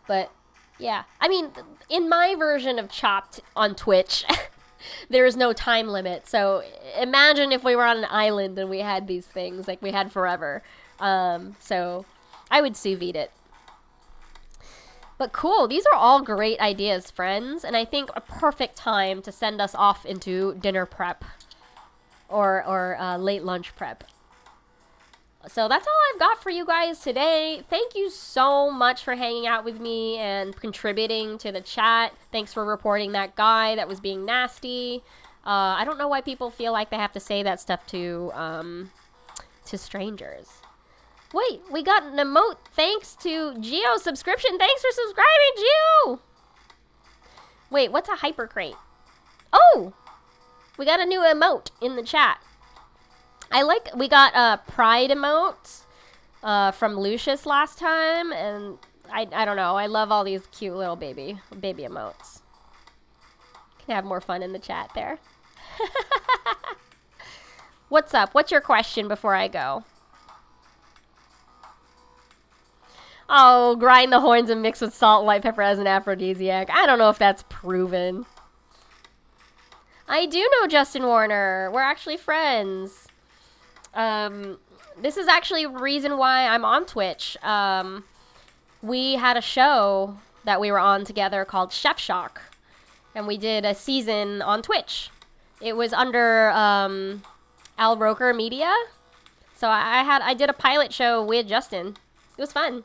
But yeah, I mean, in my version of Chopped on Twitch, there is no time limit. So imagine if we were on an island and we had these things like we had forever. So I would sous vide it. But cool, these are all great ideas, friends, and I think a perfect time to send us off into dinner prep or late lunch prep. So that's all I've got for you guys today. Thank you so much for hanging out with me and contributing to the chat. Thanks for reporting that guy that was being nasty. I don't know why people feel like they have to say that stuff to strangers. Wait, we got an emote thanks to Geo subscription. Thanks for subscribing, Geo! Wait, what's a hyper crate? Oh! We got a new emote in the chat. We got a pride emote from Lucius last time, and I don't know. I love all these cute little baby emotes. Can have more fun in the chat there. What's up? What's your question before I go? Oh, grind the horns and mix with salt and white pepper as an aphrodisiac. I don't know if that's proven. I do know Justin Warner. We're actually friends. This is actually a reason why I'm on Twitch. We had a show that we were on together called Chef Shock, and we did a season on Twitch. It was under Al Roker Media, so I did a pilot show with Justin. It was fun.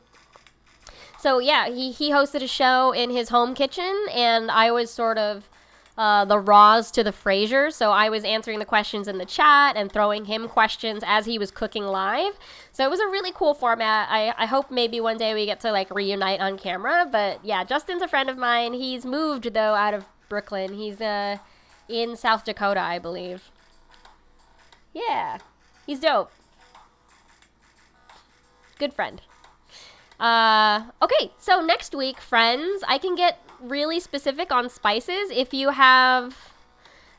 So yeah, he hosted a show in his home kitchen, and I was sort of the Roz to the Frasier, so I was answering the questions in the chat and throwing him questions as he was cooking live. So it was a really cool format. I hope maybe one day we get to like reunite on camera, but yeah, Justin's a friend of mine. He's moved though out of Brooklyn. He's in South Dakota, I believe. Yeah, he's dope. Good friend. Okay, so next week, friends, I can get really specific on spices. If you have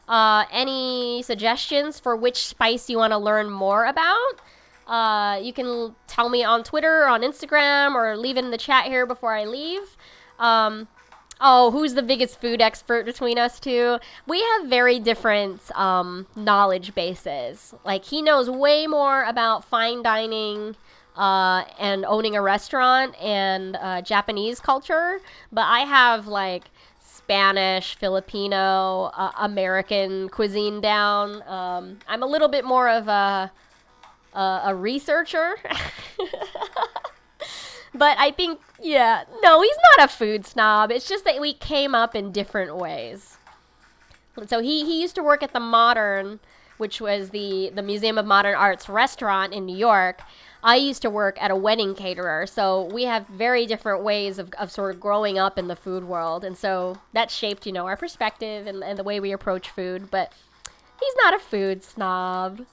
any suggestions for which spice you want to learn more about, you can tell me on Twitter or on Instagram or leave it in the chat here before I leave. Oh, who's the biggest food expert between us two? We have very different knowledge bases. Like, he knows way more about fine dining and owning a restaurant and Japanese culture, but I have like Spanish, Filipino, American cuisine down. I'm a little bit more of a researcher. But I think, yeah, no, he's not a food snob. It's just that we came up in different ways. So he used to work at the Modern, which was the Museum of Modern Art's restaurant in New York. I used to work at a wedding caterer, so we have very different ways of sort of growing up in the food world, and so that shaped, our perspective and the way we approach food, but he's not a food snob.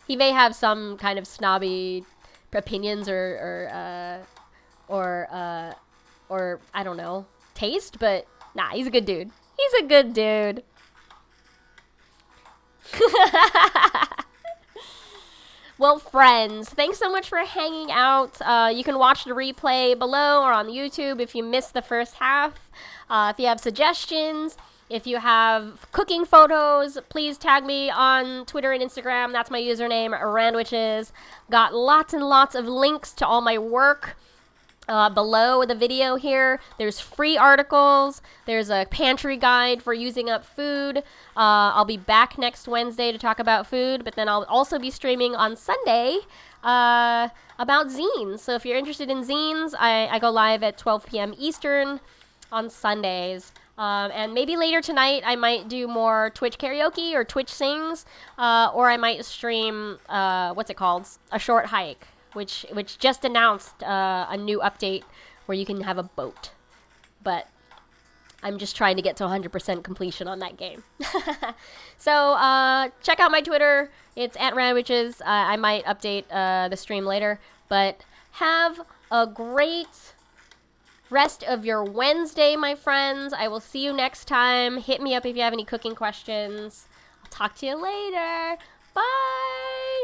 He may have some kind of snobby opinions or I don't know, taste, but nah, he's a good dude. He's a good dude. Well, friends, thanks so much for hanging out. You can watch the replay below or on YouTube if you missed the first half. If you have suggestions, if you have cooking photos, please tag me on Twitter and Instagram. That's my username, Randwiches. Got lots and lots of links to all my work below the video here. There's free articles. There's a pantry guide for using up food. I'll be back next Wednesday to talk about food, but then I'll also be streaming on Sunday about zines. So if you're interested in zines, I go live at 12 p.m. Eastern on Sundays. And maybe later tonight I might do more Twitch karaoke or Twitch sings, or I might stream, what's it called? A short hike, which just announced a new update where you can have a boat. But I'm just trying to get to 100% completion on that game. So check out my Twitter. It's @Randwiches. I might update the stream later. But have a great rest of your Wednesday, my friends. I will see you next time. Hit me up if you have any cooking questions. I'll talk to you later. Bye!